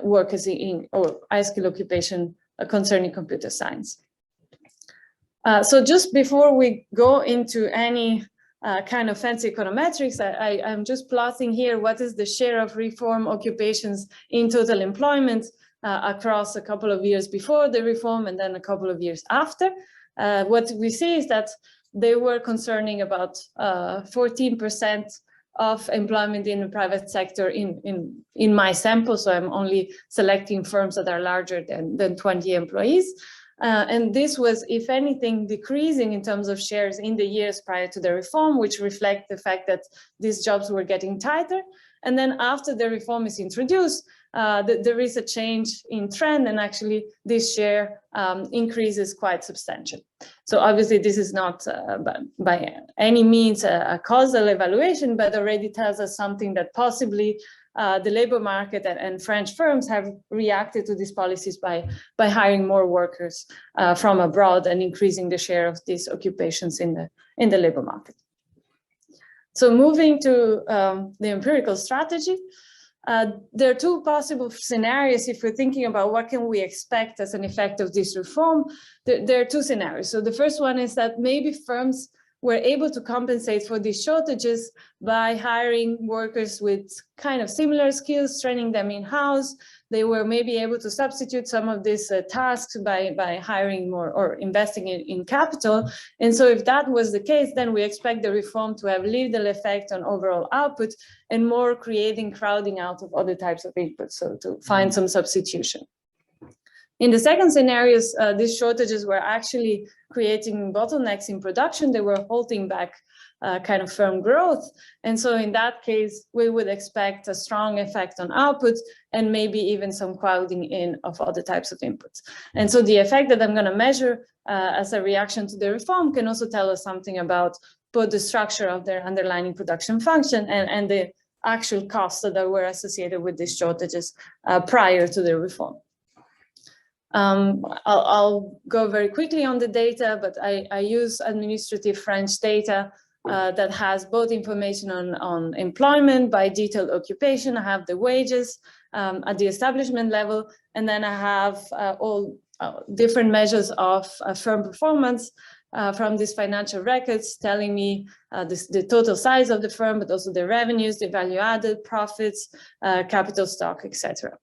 workers or high skill occupation concerning computer science. So just before we go into any kind of fancy econometrics, I'm just plotting here what is the share of reform occupations in total employment across a couple of years before the reform and then a couple of years after. What we see is that they were concerning about 14% of employment in the private sector in my sample. So I'm only selecting firms that are larger than 20 employees. And this was, if anything, decreasing in terms of shares in the years prior to the reform, which reflect the fact that these jobs were getting tighter. And then after the reform is introduced, there is a change in trend, and actually this share increases quite substantially. So obviously this is not by any means a causal evaluation, but already tells us something that possibly the labor market and French firms have reacted to these policies by hiring more workers from abroad and increasing the share of these occupations in the labor market. So moving to the empirical strategy, there are 2 possible scenarios if we're thinking about what can we expect as an effect of this reform. There are 2 scenarios. So the first one is that maybe firms were able to compensate for these shortages by hiring workers with kind of similar skills, training them in-house, they were maybe able to substitute some of these tasks by hiring more or investing in capital. And so if that was the case, then we expect the reform to have little effect on overall output and more creating crowding out of other types of inputs, so to find some substitution. In the second scenarios, these shortages were actually creating bottlenecks in production. They were holding back kind of firm growth. And so in that case, we would expect a strong effect on output and maybe even some crowding in of other types of inputs. And so the effect that I'm going to measure as a reaction to the reform can also tell us something about both the structure of their underlying production function and the actual costs that were associated with these shortages prior to the reform. I'll go very quickly on the data, but I use administrative French data that has both information on employment by detailed occupation. I have the wages at the establishment level, and then I have all different measures of firm performance from these financial records telling me the total size of the firm, but also the revenues, the value added, profits, capital stock, etc.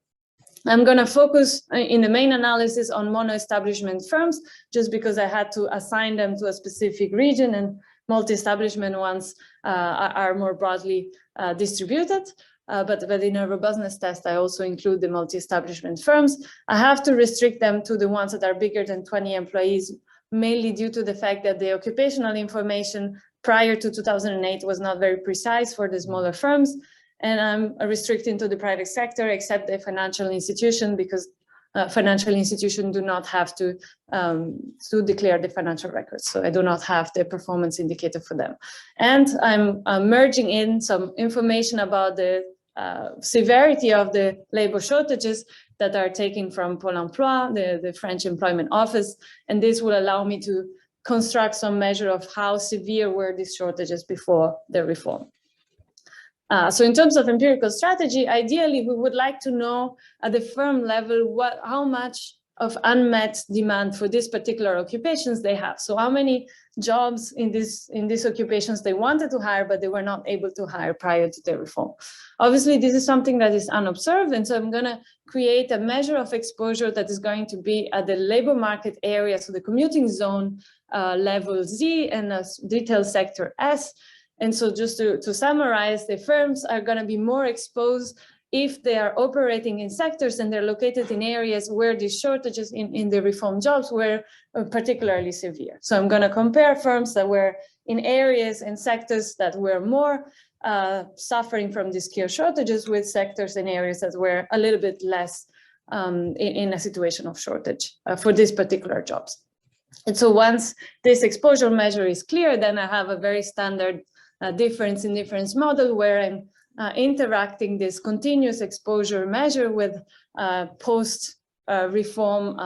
I'm going to focus in the main analysis on mono-establishment firms, just because I had to assign them to a specific region, and multi-establishment ones are more broadly distributed. But in a robustness test, I also include the multi-establishment firms. I have to restrict them to the ones that are bigger than 20 employees, mainly due to the fact that the occupational information prior to 2008 was not very precise for the smaller firms. And I'm restricting to the private sector, except the financial institution, because financial institutions do not have to declare the financial records. So I do not have the performance indicator for them. And I'm merging in some information about the severity of the labor shortages that are taken from Pôle emploi, the French Employment Office. And this will allow me to construct some measure of how severe were these shortages before the reform. So in terms of empirical strategy, ideally, we would like to know at the firm level how much of unmet demand for these particular occupations they have. So how many jobs in these occupations they wanted to hire, but they were not able to hire prior to the reform. Obviously, this is something that is unobserved. And so I'm going to create a measure of exposure that is going to be at the labor market area, so the commuting zone level Z and a detailed sector S. And so just to summarize, the firms are going to be more exposed if they are operating in sectors and they're located in areas where these shortages in the reform jobs were particularly severe. So I'm going to compare firms that were in areas and sectors that were more suffering from these skill shortages with sectors and areas that were a little bit less in a situation of shortage for these particular jobs. And so once this exposure measure is clear, then I have a very standard difference in difference model where I'm interacting this continuous exposure measure with post-reform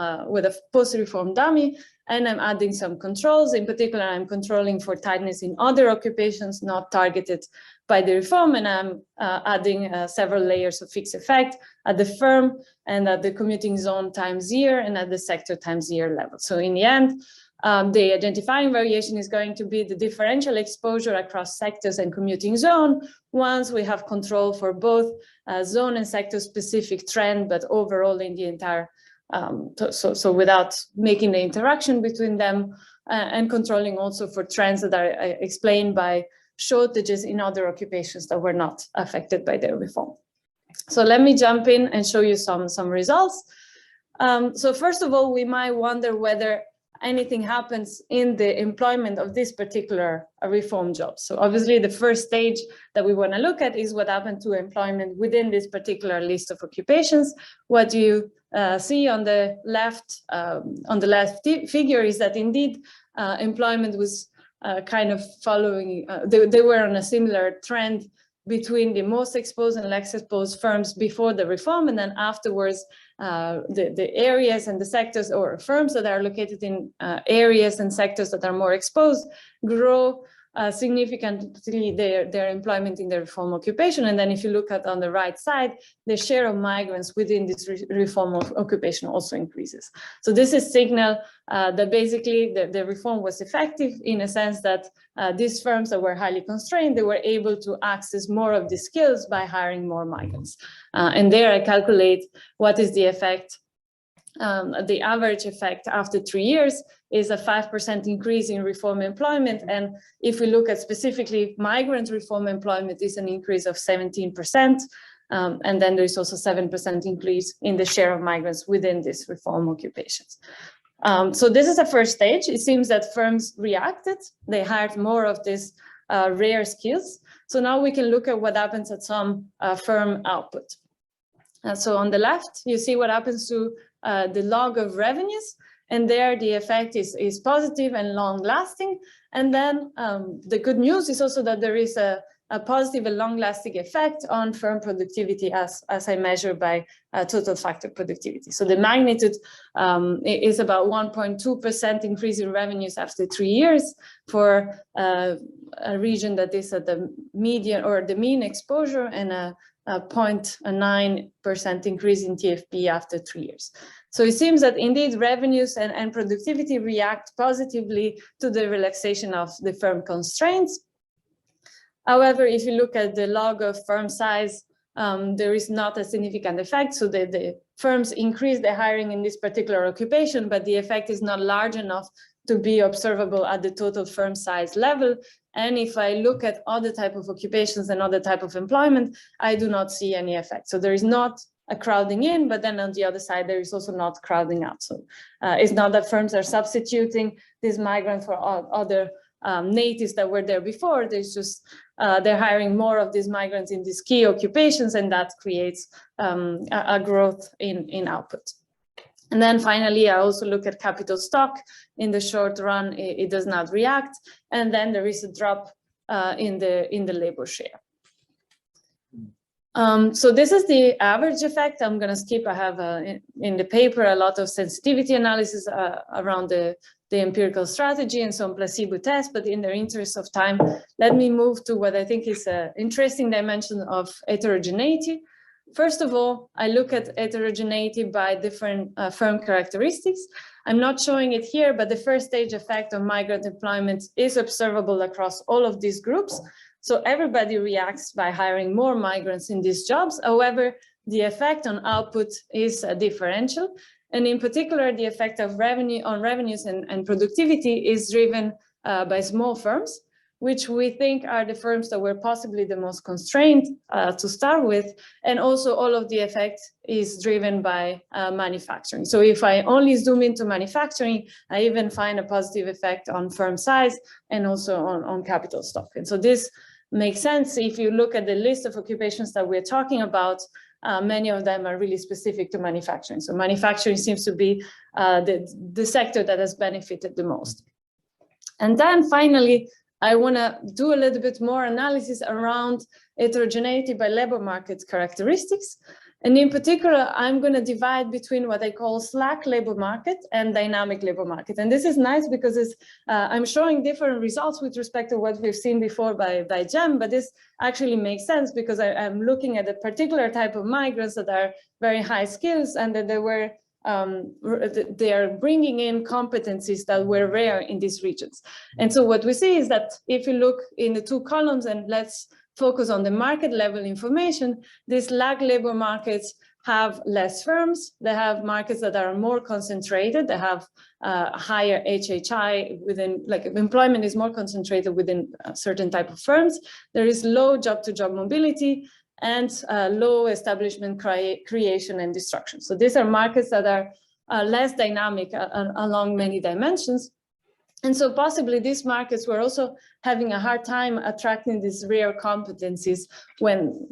dummy, and I'm adding some controls. In particular, I'm controlling for tightness in other occupations not targeted by the reform, and I'm adding several layers of fixed effect at the firm and at the commuting zone times year and at the sector times year level. So in the end, the identifying variation is going to be the differential exposure across sectors and commuting zone once we have control for both zone and sector specific trend, but overall in the entire, so without making the interaction between them and controlling also for trends that are explained by shortages in other occupations that were not affected by the reform. So let me jump in and show you some results. So first of all, we might wonder whether anything happens in the employment of this particular reform job. So obviously the first stage that we want to look at is what happened to employment within this particular list of occupations. What you see on the left figure is that indeed employment was kind of following, they were on a similar trend between the most exposed and less exposed firms before the reform, and then afterwards the areas and the sectors or firms that are located in areas and sectors that are more exposed grow significantly their employment in the reform occupation. And then if you look at on the right side, the share of migrants within this reform occupation also increases. So this is signal that basically the reform was effective in a sense that these firms that were highly constrained, they were able to access more of the skills by hiring more migrants. And there I calculate what is the effect. The average effect after 3 years is a 5% increase in reform employment. And if we look at specifically migrant reform employment, is an increase of 17%. And then there is also 7% increase in the share of migrants within these reform occupations. So this is the first stage. It seems that firms reacted. They hired more of these rare skills. So now we can look at what happens at some firm output. So on the left, you see what happens to the log of revenues, and there the effect is positive and long lasting. And then the good news is also that there is a positive and long lasting effect on firm productivity as I measure by total factor productivity. So the magnitude is about 1.2% increase in revenues after 3 years for a region that is at the median or the mean exposure, and a 0.9% increase in TFP after 3 years. So it seems that indeed revenues and productivity react positively to the relaxation of the firm constraints. However, if you look at the log of firm size, there is not a significant effect. So the firms increase the hiring in this particular occupation, but the effect is not large enough to be observable at the total firm size level. And if I look at other type of occupations and other type of employment, I do not see any effect. So there is not a crowding in, but then on the other side, there is also not crowding out. So it's not that firms are substituting these migrants for other natives that were there before. There's just they're hiring more of these migrants in these key occupations, and that creates a growth in output. And then finally, I also look at capital stock. In the short run, it does not react, and then there is a drop in the labor share. So this is the average effect. I'm going to skip. I have in the paper a lot of sensitivity analysis around the empirical strategy and some placebo tests, but in the interest of time, let me move to what I think is an interesting dimension of heterogeneity. First of all, I look at heterogeneity by different firm characteristics. I'm not showing it here, but the first stage effect of migrant employment is observable across all of these groups. So everybody reacts by hiring more migrants in these jobs. However, the effect on output is differential. And in particular, the effect of revenues and productivity is driven by small firms, which we think are the firms that were possibly the most constrained to start with. And also all of the effect is driven by manufacturing. So if I only zoom into manufacturing, I even find a positive effect on firm size and also on capital stock. And so this makes sense. If you look at the list of occupations that we're talking about, many of them are really specific to manufacturing. So manufacturing seems to be the sector that has benefited the most. And then finally, I want to do a little bit more analysis around heterogeneity by labor market characteristics. And in particular, I'm going to divide between what I call slack labor market and dynamic labor market. And this is nice because I'm showing different results with respect to what we've seen before by Jem, but this actually makes sense because I'm looking at a particular type of migrants that are very high skills and that they are bringing in competencies that were rare in these regions. And so what we see is that if you look in the two columns, and let's focus on the market level information, these slack labor markets have less firms. They have markets that are more concentrated. They have higher HHI within, like employment is more concentrated within a certain type of firms. There is low job-to-job mobility and low establishment creation and destruction. So these are markets that are less dynamic along many dimensions. And so possibly these markets were also having a hard time attracting these rare competencies when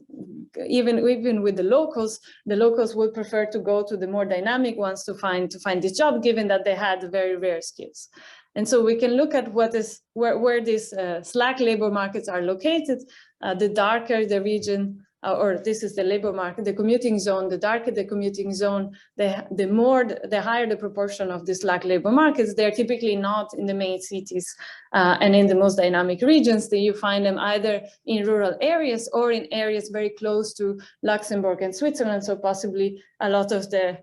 even with the locals would prefer to go to the more dynamic ones to find this job, given that they had very rare skills. And so we can look at where these slack labor markets are located. The darker the region, or this is the labor market, the commuting zone, the darker the commuting zone, the higher the proportion of the slack labor markets. They're typically not in the main cities and in the most dynamic regions. That you find them either in rural areas or in areas very close to Luxembourg and Switzerland. So possibly a lot of the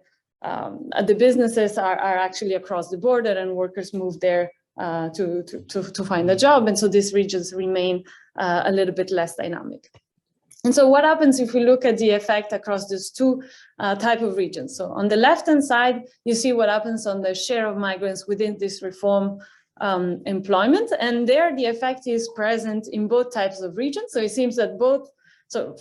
businesses are actually across the border, and workers move there to find a job. And so these regions remain a little bit less dynamic. And so what happens if we look at the effect across these two type of regions? So on the left-hand side, you see what happens on the share of migrants within this reform employment. And there the effect is present in both types of regions. So it seems that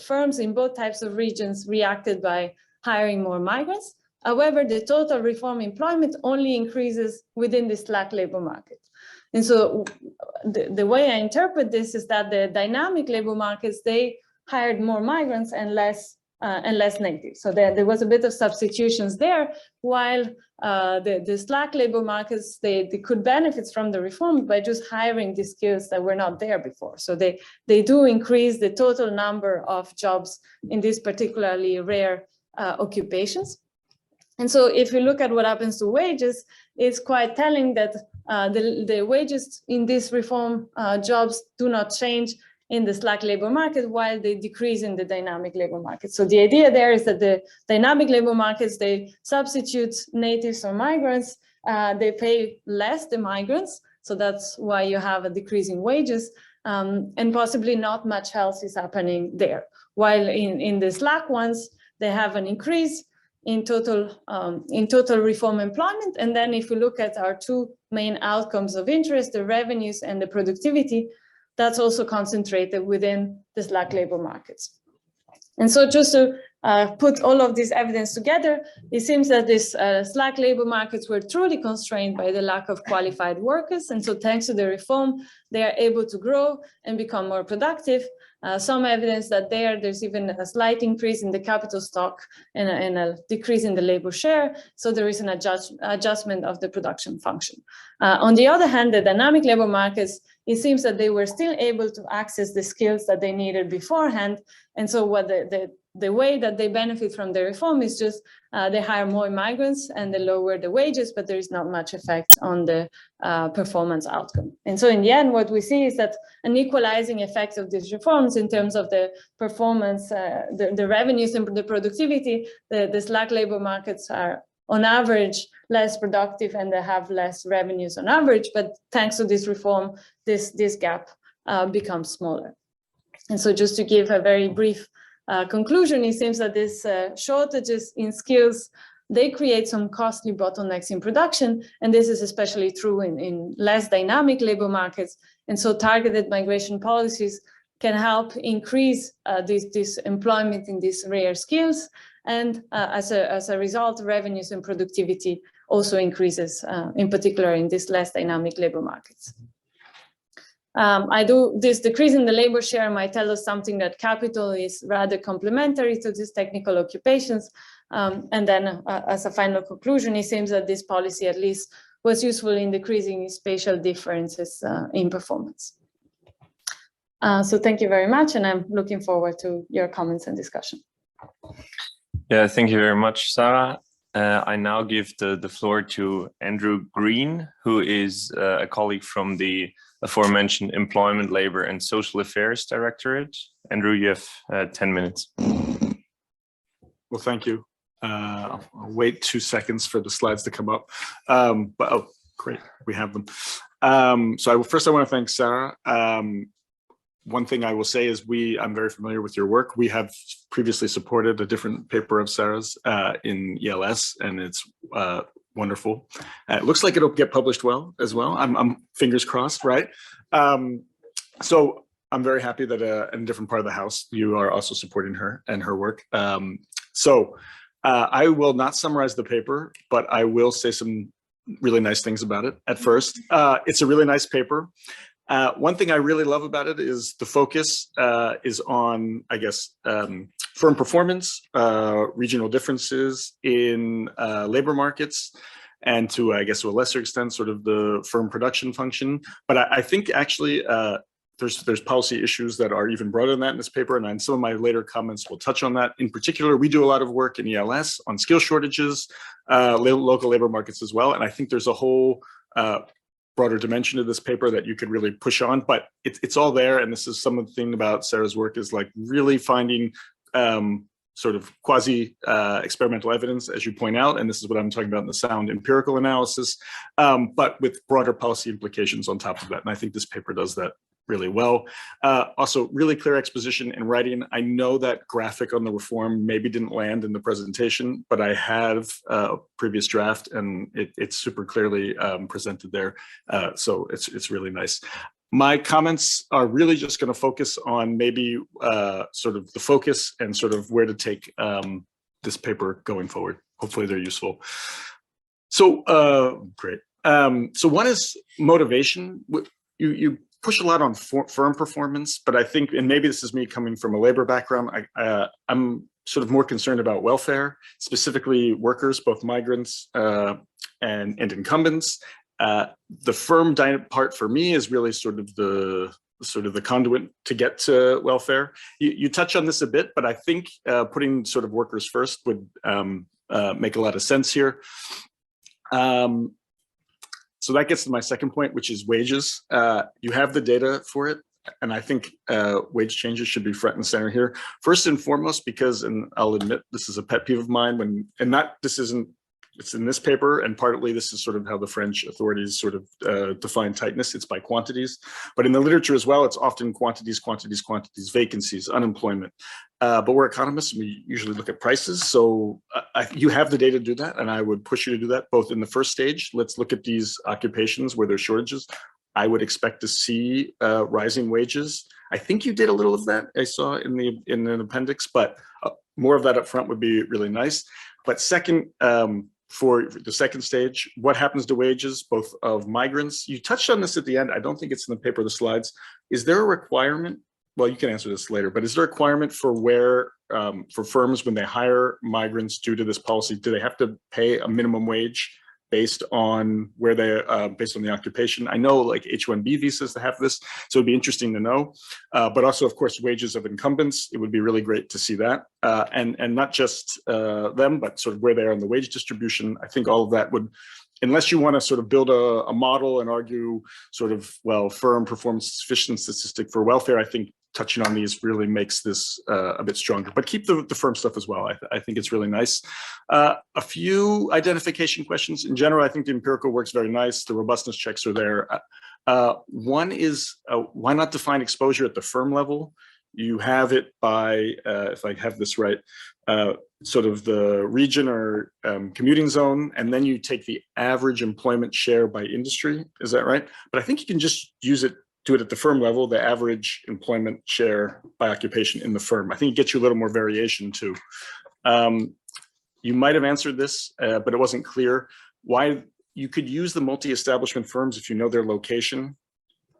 firms in both types of regions reacted by hiring more migrants. However, the total reform employment only increases within the slack labor market. And so the way I interpret this is that the dynamic labor markets, they hired more migrants and less natives. So there was a bit of substitutions there, while the slack labor markets, they could benefit from the reform by just hiring the skills that were not there before. So they do increase the total number of jobs in these particularly rare occupations. And so if you look at what happens to wages, it's quite telling that the wages in these reform jobs do not change in the slack labor market, while they decrease in the dynamic labor market. So the idea there is that the dynamic labor markets, they substitute natives or migrants, they pay less the migrants. So that's why you have a decrease in wages, and possibly not much else is happening there. While in the slack ones, they have an increase in total reform employment. And then if we look at our two main outcomes of interest, the revenues and the productivity, that's also concentrated within the slack labor markets. And so just to put all of this evidence together, it seems that these slack labor markets were truly constrained by the lack of qualified workers. And so thanks to the reform, they are able to grow and become more productive. Some evidence that there's even a slight increase in the capital stock and a decrease in the labor share. So there is an adjustment of the production function. On the other hand, the dynamic labor markets, it seems that they were still able to access the skills that they needed beforehand. And so what the way that they benefit from the reform is just they hire more migrants and they lower the wages, but there is not much effect on the performance outcome. And so in the end, what we see is that an equalizing effect of these reforms in terms of the performance, the revenues and the productivity, the slack labor markets are on average less productive and they have less revenues on average, but thanks to this reform, this gap becomes smaller. And so just to give a very brief conclusion, it seems that these shortages in skills, they create some costly bottlenecks in production, and this is especially true in less dynamic labor markets. And so targeted migration policies can help increase this employment in these rare skills, and as a result, revenues and productivity also increases, in particular in these less dynamic labor markets. This decrease in the labor share might tell us something that capital is rather complementary to these technical occupations. And then as a final conclusion, it seems that this policy at least was useful in decreasing spatial differences in performance. So thank you very much, and I'm looking forward to your comments and discussion. Yeah, thank you very much, Sarah. I now give the floor to Andrew Green, who is a colleague from the aforementioned Employment, Labor and Social Affairs Directorate. Andrew, you have 10 minutes. Well, thank you. I'll wait 2 seconds for the slides to come up. Oh, great, we have them. So first I want to thank Sarah. One thing I will say is I'm very familiar with your work. We have previously supported a different paper of Sarah's in ELS, and it's wonderful. It looks like it'll get published well as well. I'm fingers crossed, right? So I'm very happy that in a different part of the house, you are also supporting her and her work. I will not summarize the paper, but I will say some really nice things about it at first. It's a really nice paper. One thing I really love about it is the focus is on, I guess, firm performance, regional differences in labor markets, and to, I guess, to a lesser extent, sort of the firm production function. But I think actually there's policy issues that are even broader than that in this paper, and some of my later comments will touch on that. In particular, we do a lot of work in ELS on skill shortages, local labor markets as well, and I think there's a whole broader dimension of this paper that you could really push on, but it's all there. And this is some of the thing about Sarah's work is like really finding sort of quasi experimental evidence, as you point out, and this is what I'm talking about in the sound empirical analysis, but with broader policy implications on top of that. And I think this paper does that really well. Also, really clear exposition in writing. I know that graphic on the reform maybe didn't land in the presentation, but I have a previous draft, and it's super clearly presented there. So it's really nice. My comments are really just going to focus on maybe sort of the focus and sort of where to take this paper going forward. Hopefully they're useful. So great. So one is motivation. You push a lot on firm performance, but I think, and maybe this is me coming from a labor background, I'm sort of more concerned about welfare, specifically workers, both migrants and incumbents. The firm part for me is really sort of the conduit to get to welfare. You touch on this a bit, but I think putting sort of workers first would make a lot of sense here. So that gets to my second point, which is wages. You have the data for it, and I think wage changes should be front and center here. First and foremost, because, and I'll admit this is a pet peeve of mine, it's in this paper, and partly this is sort of how the French authorities sort of define tightness. It's by quantities, but in the literature as well, it's often quantities, vacancies, unemployment. But we're economists, and we usually look at prices. So you have the data to do that, and I would push you to do that both in the first stage. Let's look at these occupations where there's shortages. I would expect to see rising wages. I think you did a little of that. I saw in an appendix, but more of that up front would be really nice. But second, for the second stage, what happens to wages, both of migrants? You touched on this at the end. I don't think it's in the paper, the slides. Is there a requirement? Well, you can answer this later, but is there a requirement for for firms when they hire migrants due to this policy, do they have to pay a minimum wage based on where based on the occupation? I know like H-1B visas that have this, so it'd be interesting to know. But also, of course, wages of incumbents. It would be really great to see that, and not just them, but sort of where they are in the wage distribution. I think all of that would, unless you want to sort of build a model and argue sort of, well, firm performance sufficient statistic for welfare, I think touching on these really makes this a bit stronger, but keep the firm stuff as well. I think it's really nice. A few identification questions. In general, I think the empirical work's very nice. The robustness checks are there. One is, why not define exposure at the firm level? You have it by, if I have this right, sort of the region or commuting zone, and then you take the average employment share by industry. Is that right? But I think you can just do it at the firm level, the average employment share by occupation in the firm. I think it gets you a little more variation too. You might have answered this, but it wasn't clear. Why you could use the multi-establishment firms if you know their location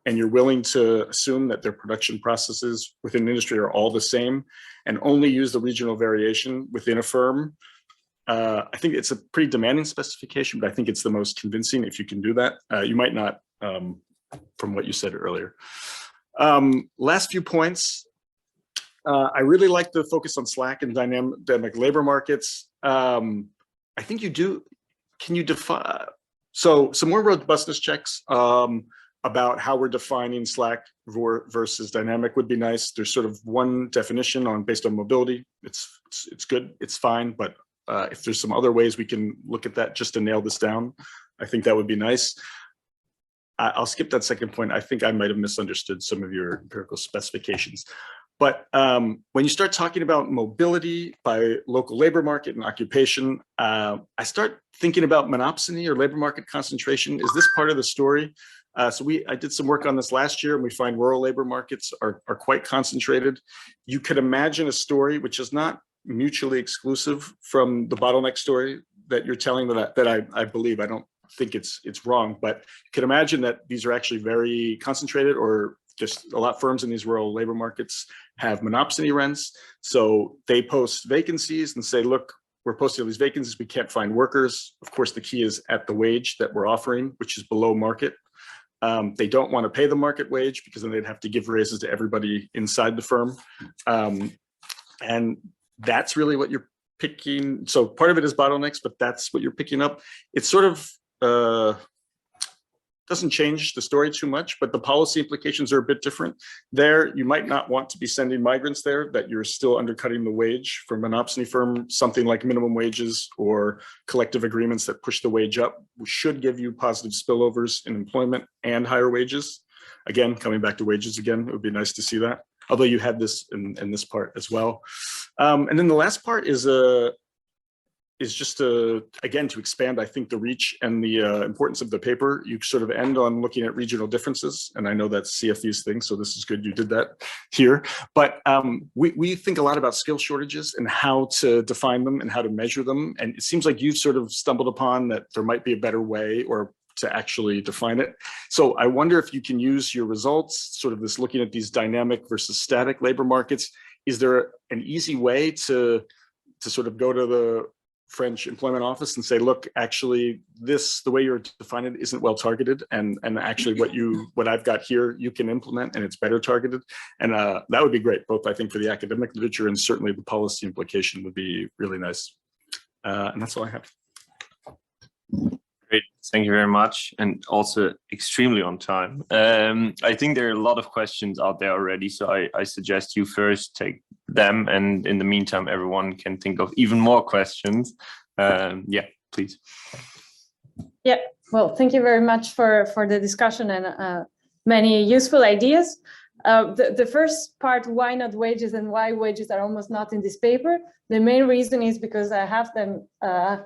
and you're willing to assume that their production processes within the industry are all the same and only use the regional variation within a firm. I think it's a pretty demanding specification, but I think it's the most convincing if you can do that. You might not, from what you said earlier. Last few points. I really like the focus on slack and dynamic labor markets. I think you do. Can you define? So some more robustness checks about how we're defining slack versus dynamic would be nice. There's sort of one definition based on mobility. It's good. It's fine. But if there's some other ways we can look at that just to nail this down, I think that would be nice. I'll skip that second point. I think I might have misunderstood some of your empirical specifications. But when you start talking about mobility by local labor market and occupation, I start thinking about monopsony or labor market concentration. Is this part of the story? So I did some work on this last year, and we find rural labor markets are quite concentrated. You could imagine a story which is not mutually exclusive from the bottleneck story that you're telling that I believe. I don't think it's wrong, but you can imagine that these are actually very concentrated, or just a lot of firms in these rural labor markets have monopsony rents. So they post vacancies and say, look, we're posting all these vacancies, we can't find workers. Of course, the key is at the wage that we're offering, which is below market. They don't want to pay the market wage because then they'd have to give raises to everybody inside the firm. And that's really what you're picking. So part of it is bottlenecks, but that's what you're picking up. It's sort of doesn't change the story too much, but the policy implications are a bit different. There, you might not want to be sending migrants there, that you're still undercutting the wage for a monopsony firm. Something like minimum wages or collective agreements that push the wage up should give you positive spillovers in employment and higher wages. Again, coming back to wages again, it would be nice to see that. Although you had this in this part as well. And then the last part is just again, to expand, I think, the reach and the importance of the paper. You sort of end on looking at regional differences. And I know that's CFU's thing, so this is good you did that here. But we think a lot about skill shortages and how to define them and how to measure them. And it seems like you've sort of stumbled upon that there might be a better way or to actually define it. So I wonder if you can use your results, sort of this looking at these dynamic versus static labor markets. Is there an easy way to sort of go to the French employment office and say, look, actually the way you're defining it isn't well targeted, and actually what I've got here you can implement and it's better targeted? And that would be great, both I think for the academic literature and certainly the policy implication would be really nice. And that's all I have. Great, thank you very much, and also extremely on time. I think there are a lot of questions out there already, so I suggest you first take them, and in the meantime, everyone can think of even more questions. Yeah, please. Yeah, well, thank you very much for the discussion and many useful ideas. The first part, why not wages and why wages are almost not in this paper. The main reason is because I have them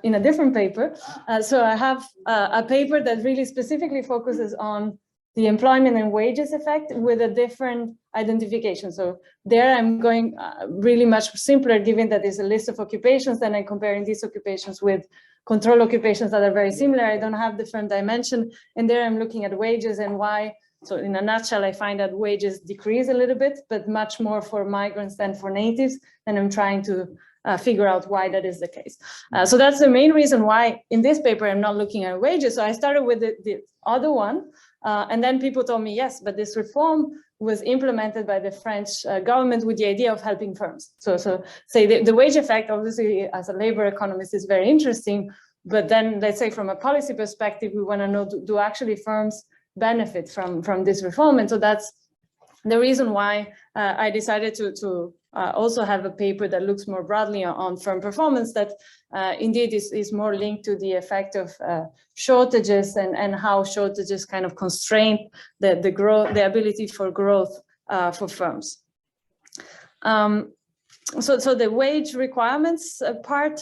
in a different paper. So I have a paper that really specifically focuses on the employment and wages effect with a different identification. So there I'm going really much simpler, given that there's a list of occupations, and I'm comparing these occupations with control occupations that are very similar. I don't have the firm dimension, and there I'm looking at wages and why. So in a nutshell, I find that wages decrease a little bit, but much more for migrants than for natives. And I'm trying to figure out why that is the case. So that's the main reason why in this paper, I'm not looking at wages. So I started with the other one. And then people told me, yes, but this reform was implemented by the French government with the idea of helping firms. So say the wage effect, obviously, as a labor economist, is very interesting. But then let's say from a policy perspective, we want to know, do actually firms benefit from this reform? And so that's the reason why I decided to also have a paper that looks more broadly on firm performance, that indeed is more linked to the effect of shortages and how shortages kind of constrain the growth, the ability for growth for firms. So the wage requirements part,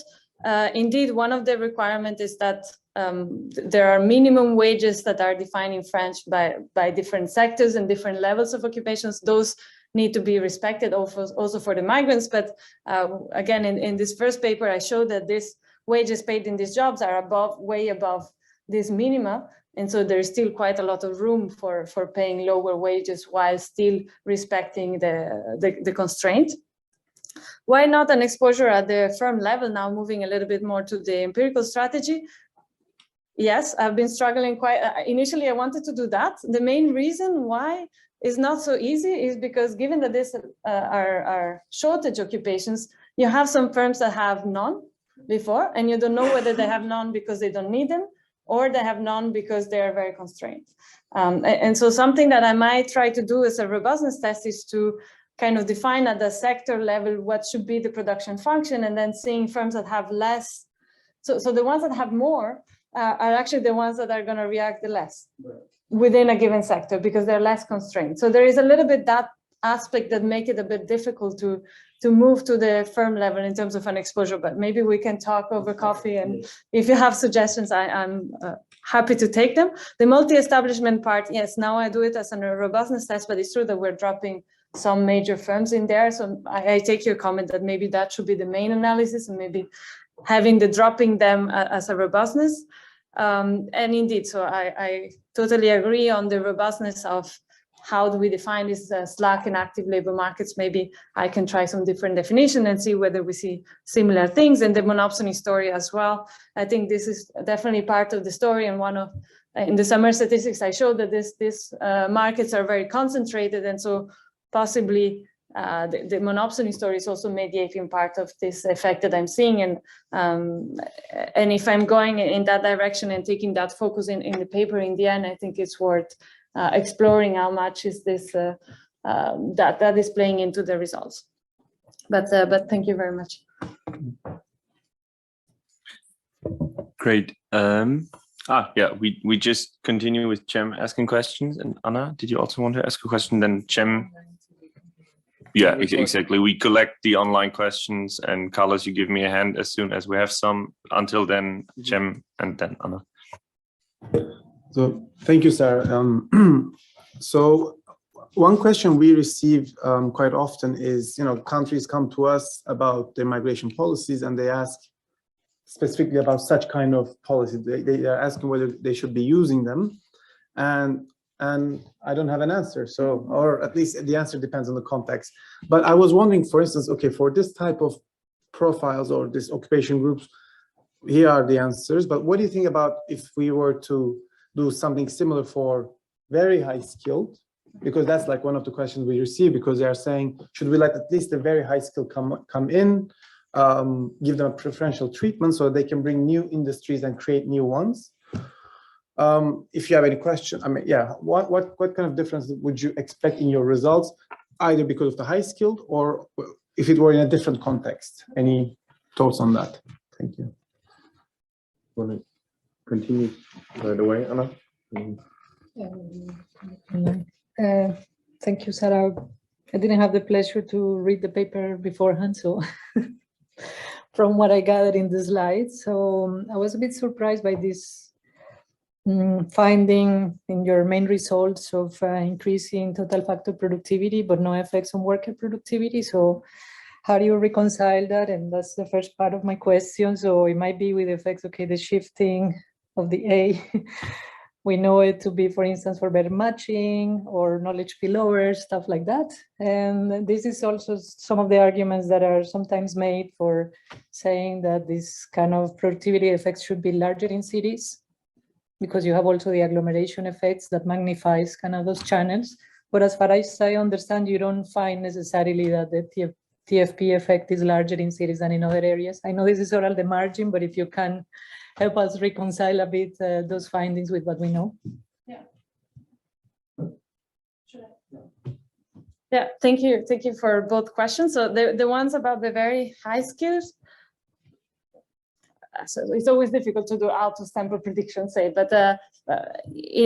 indeed, one of the requirements is that there are minimum wages that are defined in French by different sectors and different levels of occupations. Those need to be respected also for the migrants. But again, in this first paper, I showed that these wages paid in these jobs are way above this minima. And so there's still quite a lot of room for paying lower wages while still respecting the constraint. Why not an exposure at the firm level now, moving a little bit more to the empirical strategy? Yes, I've been struggling quite, initially I wanted to do that. The main reason why is not so easy is because given that these are shortage occupations, you have some firms that have none before, and you don't know whether they have none because they don't need them, or they have none because they are very constrained. And so something that I might try to do as a robustness test is to kind of define at the sector level what should be the production function, and then seeing firms that have less. So the ones that have more are actually the ones that are going to react the less within a given sector because they're less constrained. So there is a little bit that aspect that make it a bit difficult to move to the firm level in terms of an exposure, but maybe we can talk over coffee, and if you have suggestions, I'm happy to take them. The multi-establishment part, yes, now I do it as a robustness test, but it's true that we're dropping some major firms in there. So I take your comment that maybe that should be the main analysis, and maybe having the dropping them as a robustness. And indeed, so I totally agree on the robustness of how do we define this slack and active labor markets. Maybe I can try some different definition and see whether we see similar things. And the monopsony story as well. I think this is definitely part of the story and one of in the summer statistics, I showed that these markets are very concentrated, and so possibly the monopsony story is also mediating part of this effect that I'm seeing. And if I'm going in that direction and taking that focus in the paper, in the end, I think it's worth exploring how much is this that is playing into the results. But thank you very much. Great. Yeah, we just continue with Cem asking questions. And Anna, did you also want to ask a question? Then Cem. Yeah, exactly. We collect the online questions, and Carlos, you give me a hand as soon as we have some. Until then, Cem, and then Anna. So thank you, Sarah. So one question we receive quite often is, countries come to us about their migration policies, and they ask specifically about such kind of policy. They are asking whether they should be using them, and I don't have an answer. So, or at least the answer depends on the context. But I was wondering, for instance, okay, for this type of profiles or this occupation groups, here are the answers. But what do you think about if we were to do something similar for very high skilled? Because that's like one of the questions we receive, because they are saying, should we let at least the very high skill come in, give them a preferential treatment so they can bring new industries and create new ones? If you have any question, I mean, yeah, what kind of difference would you expect in your results, either because of the high skilled or if it were in a different context? Any thoughts on that? Thank you. Want to continue right away, Anna? Thank you, Sarah. I didn't have the pleasure to read the paper beforehand, so from what I gathered in the slides, so I was a bit surprised by this finding in your main results of increasing total factor productivity, but no effects on worker productivity. So how do you reconcile that? And that's the first part of my question. So it might be with effects, okay, the shifting of the A. We know it to be, for instance, for better matching or knowledge spillover, stuff like that. And this is also some of the arguments that are sometimes made for saying that this kind of productivity effects should be larger in cities, because you have also the agglomeration effects that magnifies kind of those channels. But as far as I understand, you don't find necessarily that the TFP effect is larger in cities than in other areas. I know this is all at the margin, but if you can help us reconcile a bit those findings with what we know. Yeah. Yeah, thank you. Thank you for both questions. So the ones about the very high skills, so it's always difficult to do auto-sample prediction, say, but I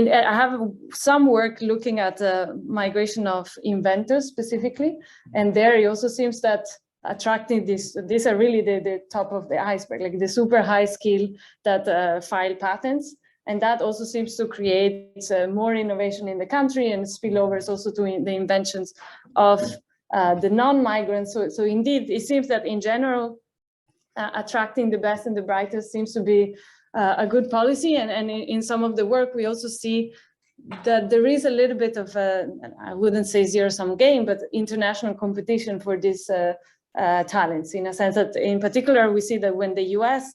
have some work looking at migration of inventors specifically, and there it also seems that attracting these are really the top of the iceberg, like the super high skill that file patents, and that also seems to create more innovation in the country and spillovers also to the inventions of the non-migrants. So indeed, it seems that in general, attracting the best and the brightest seems to be a good policy. And in some of the work, we also see that there is a little bit of I wouldn't say zero-sum game, but international competition for these talents, in a sense that in particular, we see that when the US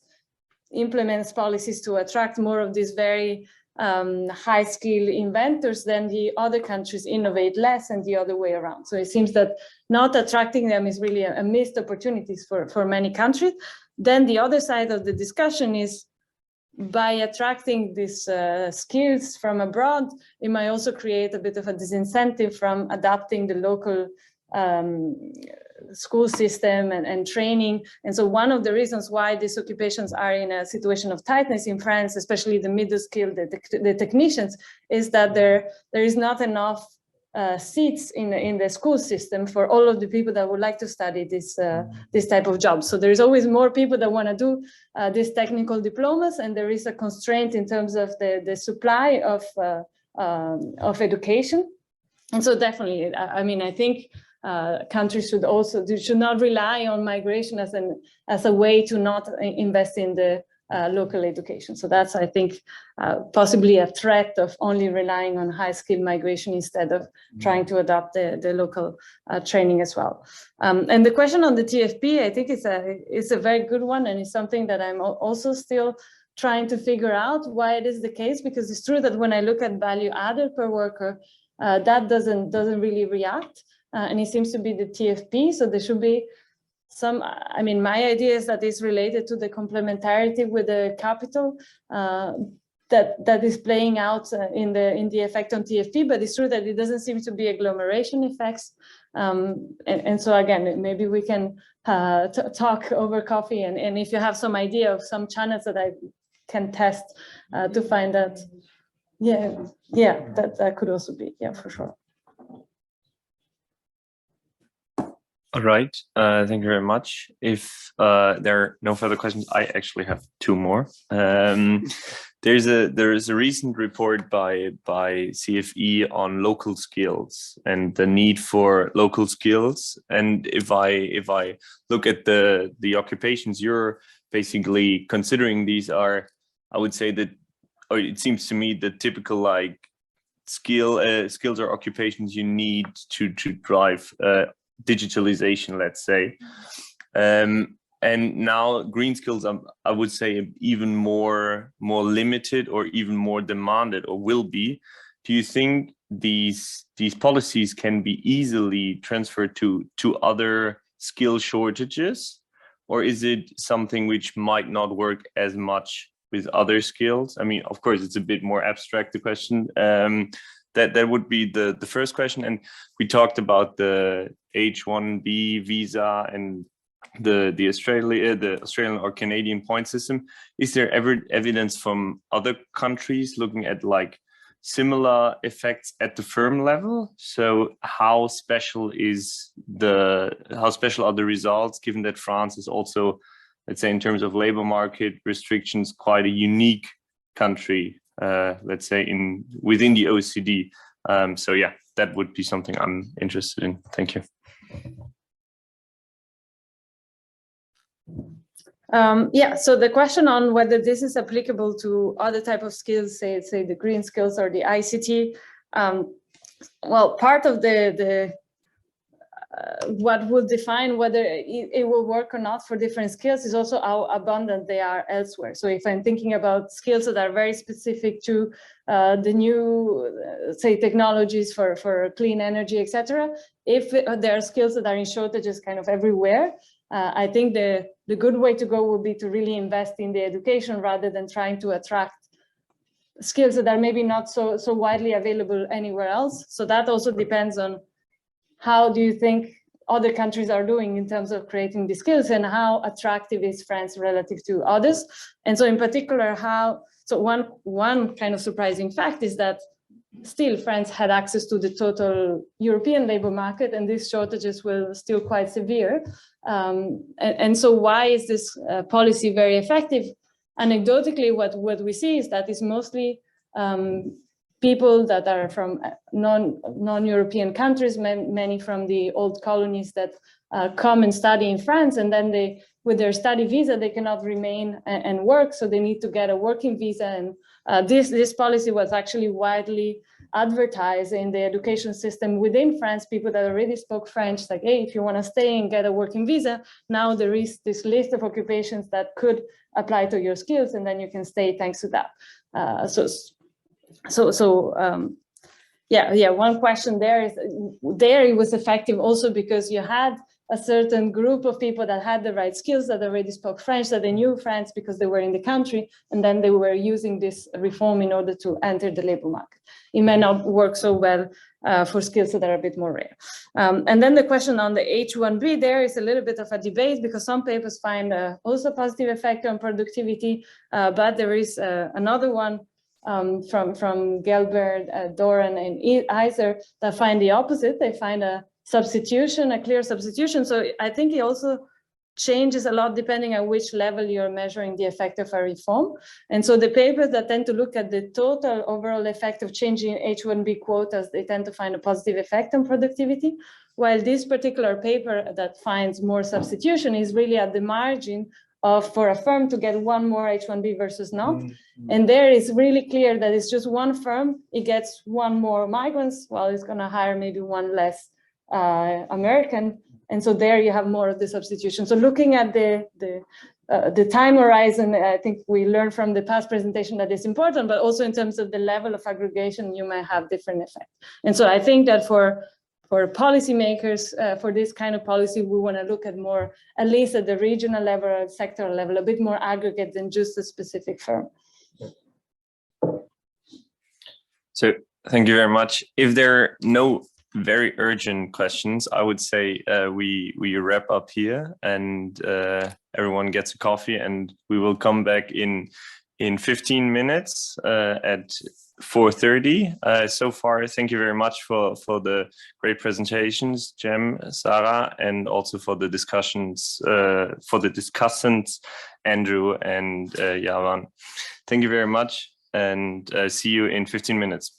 implements policies to attract more of these very high skill inventors, then the other countries innovate less and the other way around. So it seems that not attracting them is really a missed opportunities for many countries. Then the other side of the discussion is by attracting these skills from abroad, it might also create a bit of a disincentive from adapting the local school system and training. And so one of the reasons why these occupations are in a situation of tightness in France, especially the middle skilled, the technicians, is that there is not enough seats in the school system for all of the people that would like to study this type of job. So there is always more people that want to do these technical diplomas, and there is a constraint in terms of the supply of education. And so definitely, I mean, I think countries should not rely on migration as a way to not invest in the local education. So that's, I think, possibly a threat of only relying on high-skilled migration instead of trying to adopt the local training as well. And the question on the TFP, I think it's a very good one, and it's something that I'm also still trying to figure out why it is the case, because it's true that when I look at value added per worker, that doesn't really react, and it seems to be the TFP. So there should be some, I mean, my idea is that it's related to the complementarity with the capital that is playing out in the effect on TFP, but it's true that it doesn't seem to be agglomeration effects. And so again, maybe we can talk over coffee, and if you have some idea of some channels that I can test to find that, that could also be, for sure. All right, thank you very much. If there are no further questions, I actually have two more. There is a recent report by CFE on local skills and the need for local skills. And if I look at the occupations you're basically considering, these are, I would say that, or it seems to me, the typical like skills or occupations you need to drive digitalization, let's say. And now green skills, I would say, even more limited or even more demanded, or will be. Do you think these policies can be easily transferred to other skill shortages, or is it something which might not work as much with other skills? I mean, of course, it's a bit more abstract, the question. That would be the first question. And we talked about the H-1B visa and the Australian or Canadian point system. Is there ever evidence from other countries looking at like similar effects at the firm level? So how special are the results, given that France is also, let's say, in terms of labor market restrictions, quite a unique country, let's say within the OECD. So yeah, that would be something I'm interested in. Thank you. So the question on whether this is applicable to other type of skills, say the green skills or the ICT, well, part of the what will define whether it will work or not for different skills is also how abundant they are elsewhere. So if I'm thinking about skills that are very specific to the new, say, technologies for clean energy, etc., if there are skills that are in shortages kind of everywhere, I think the good way to go would be to really invest in the education rather than trying to attract skills that are maybe not so widely available anywhere else. So that also depends on how do you think other countries are doing in terms of creating the skills, and how attractive is France relative to others. And so in particular, one kind of surprising fact is that still France had access to the total European labor market, and these shortages were still quite severe. And so why is this policy very effective? Anecdotally, what we see is that it's mostly people that are from non-European countries, many from the old colonies that come and study in France, and then they, with their study visa, they cannot remain and work, so they need to get a working visa. And this policy was actually widely advertised in the education system within France. People that already spoke French, like, hey, if you want to stay and get a working visa, now there is this list of occupations that could apply to your skills, and then you can stay thanks to that. One question there is, it was effective also because you had a certain group of people that had the right skills, that already spoke French, that they knew French because they were in the country, and then they were using this reform in order to enter the labor market. It may not work so well for skills that are a bit more rare. And then the question on the H-1B, there is a little bit of a debate because some papers find also a positive effect on productivity, but there is another one from Gelbert, Doran, and Iser that find the opposite. They find a substitution, a clear substitution. So I think it also changes a lot depending on which level you're measuring the effect of a reform. And so the papers that tend to look at the total overall effect of changing H-1B quotas, they tend to find a positive effect on productivity, while this particular paper that finds more substitution is really at the margin of, for a firm to get one more H-1B versus not. And there is really clear that it's just one firm, it gets one more migrants, while it's going to hire maybe one less American. And so there you have more of the substitution. So looking at the the time horizon, I think we learned from the past presentation that is important, but also in terms of the level of aggregation, you might have different effects. And so I think that for policymakers, for this kind of policy, we want to look at more, at least at the regional level or sectoral level, a bit more aggregate than just a specific firm. So thank you very much. If there are no very urgent questions, I would say we wrap up here, and everyone gets a coffee, and we will come back in 15 minutes at 4:30. So far, thank you very much for the great presentations, Jem, Sarah, and also for the discussions, for the discussants, Andrew and Yavan. Thank you very much, and see you in 15 minutes.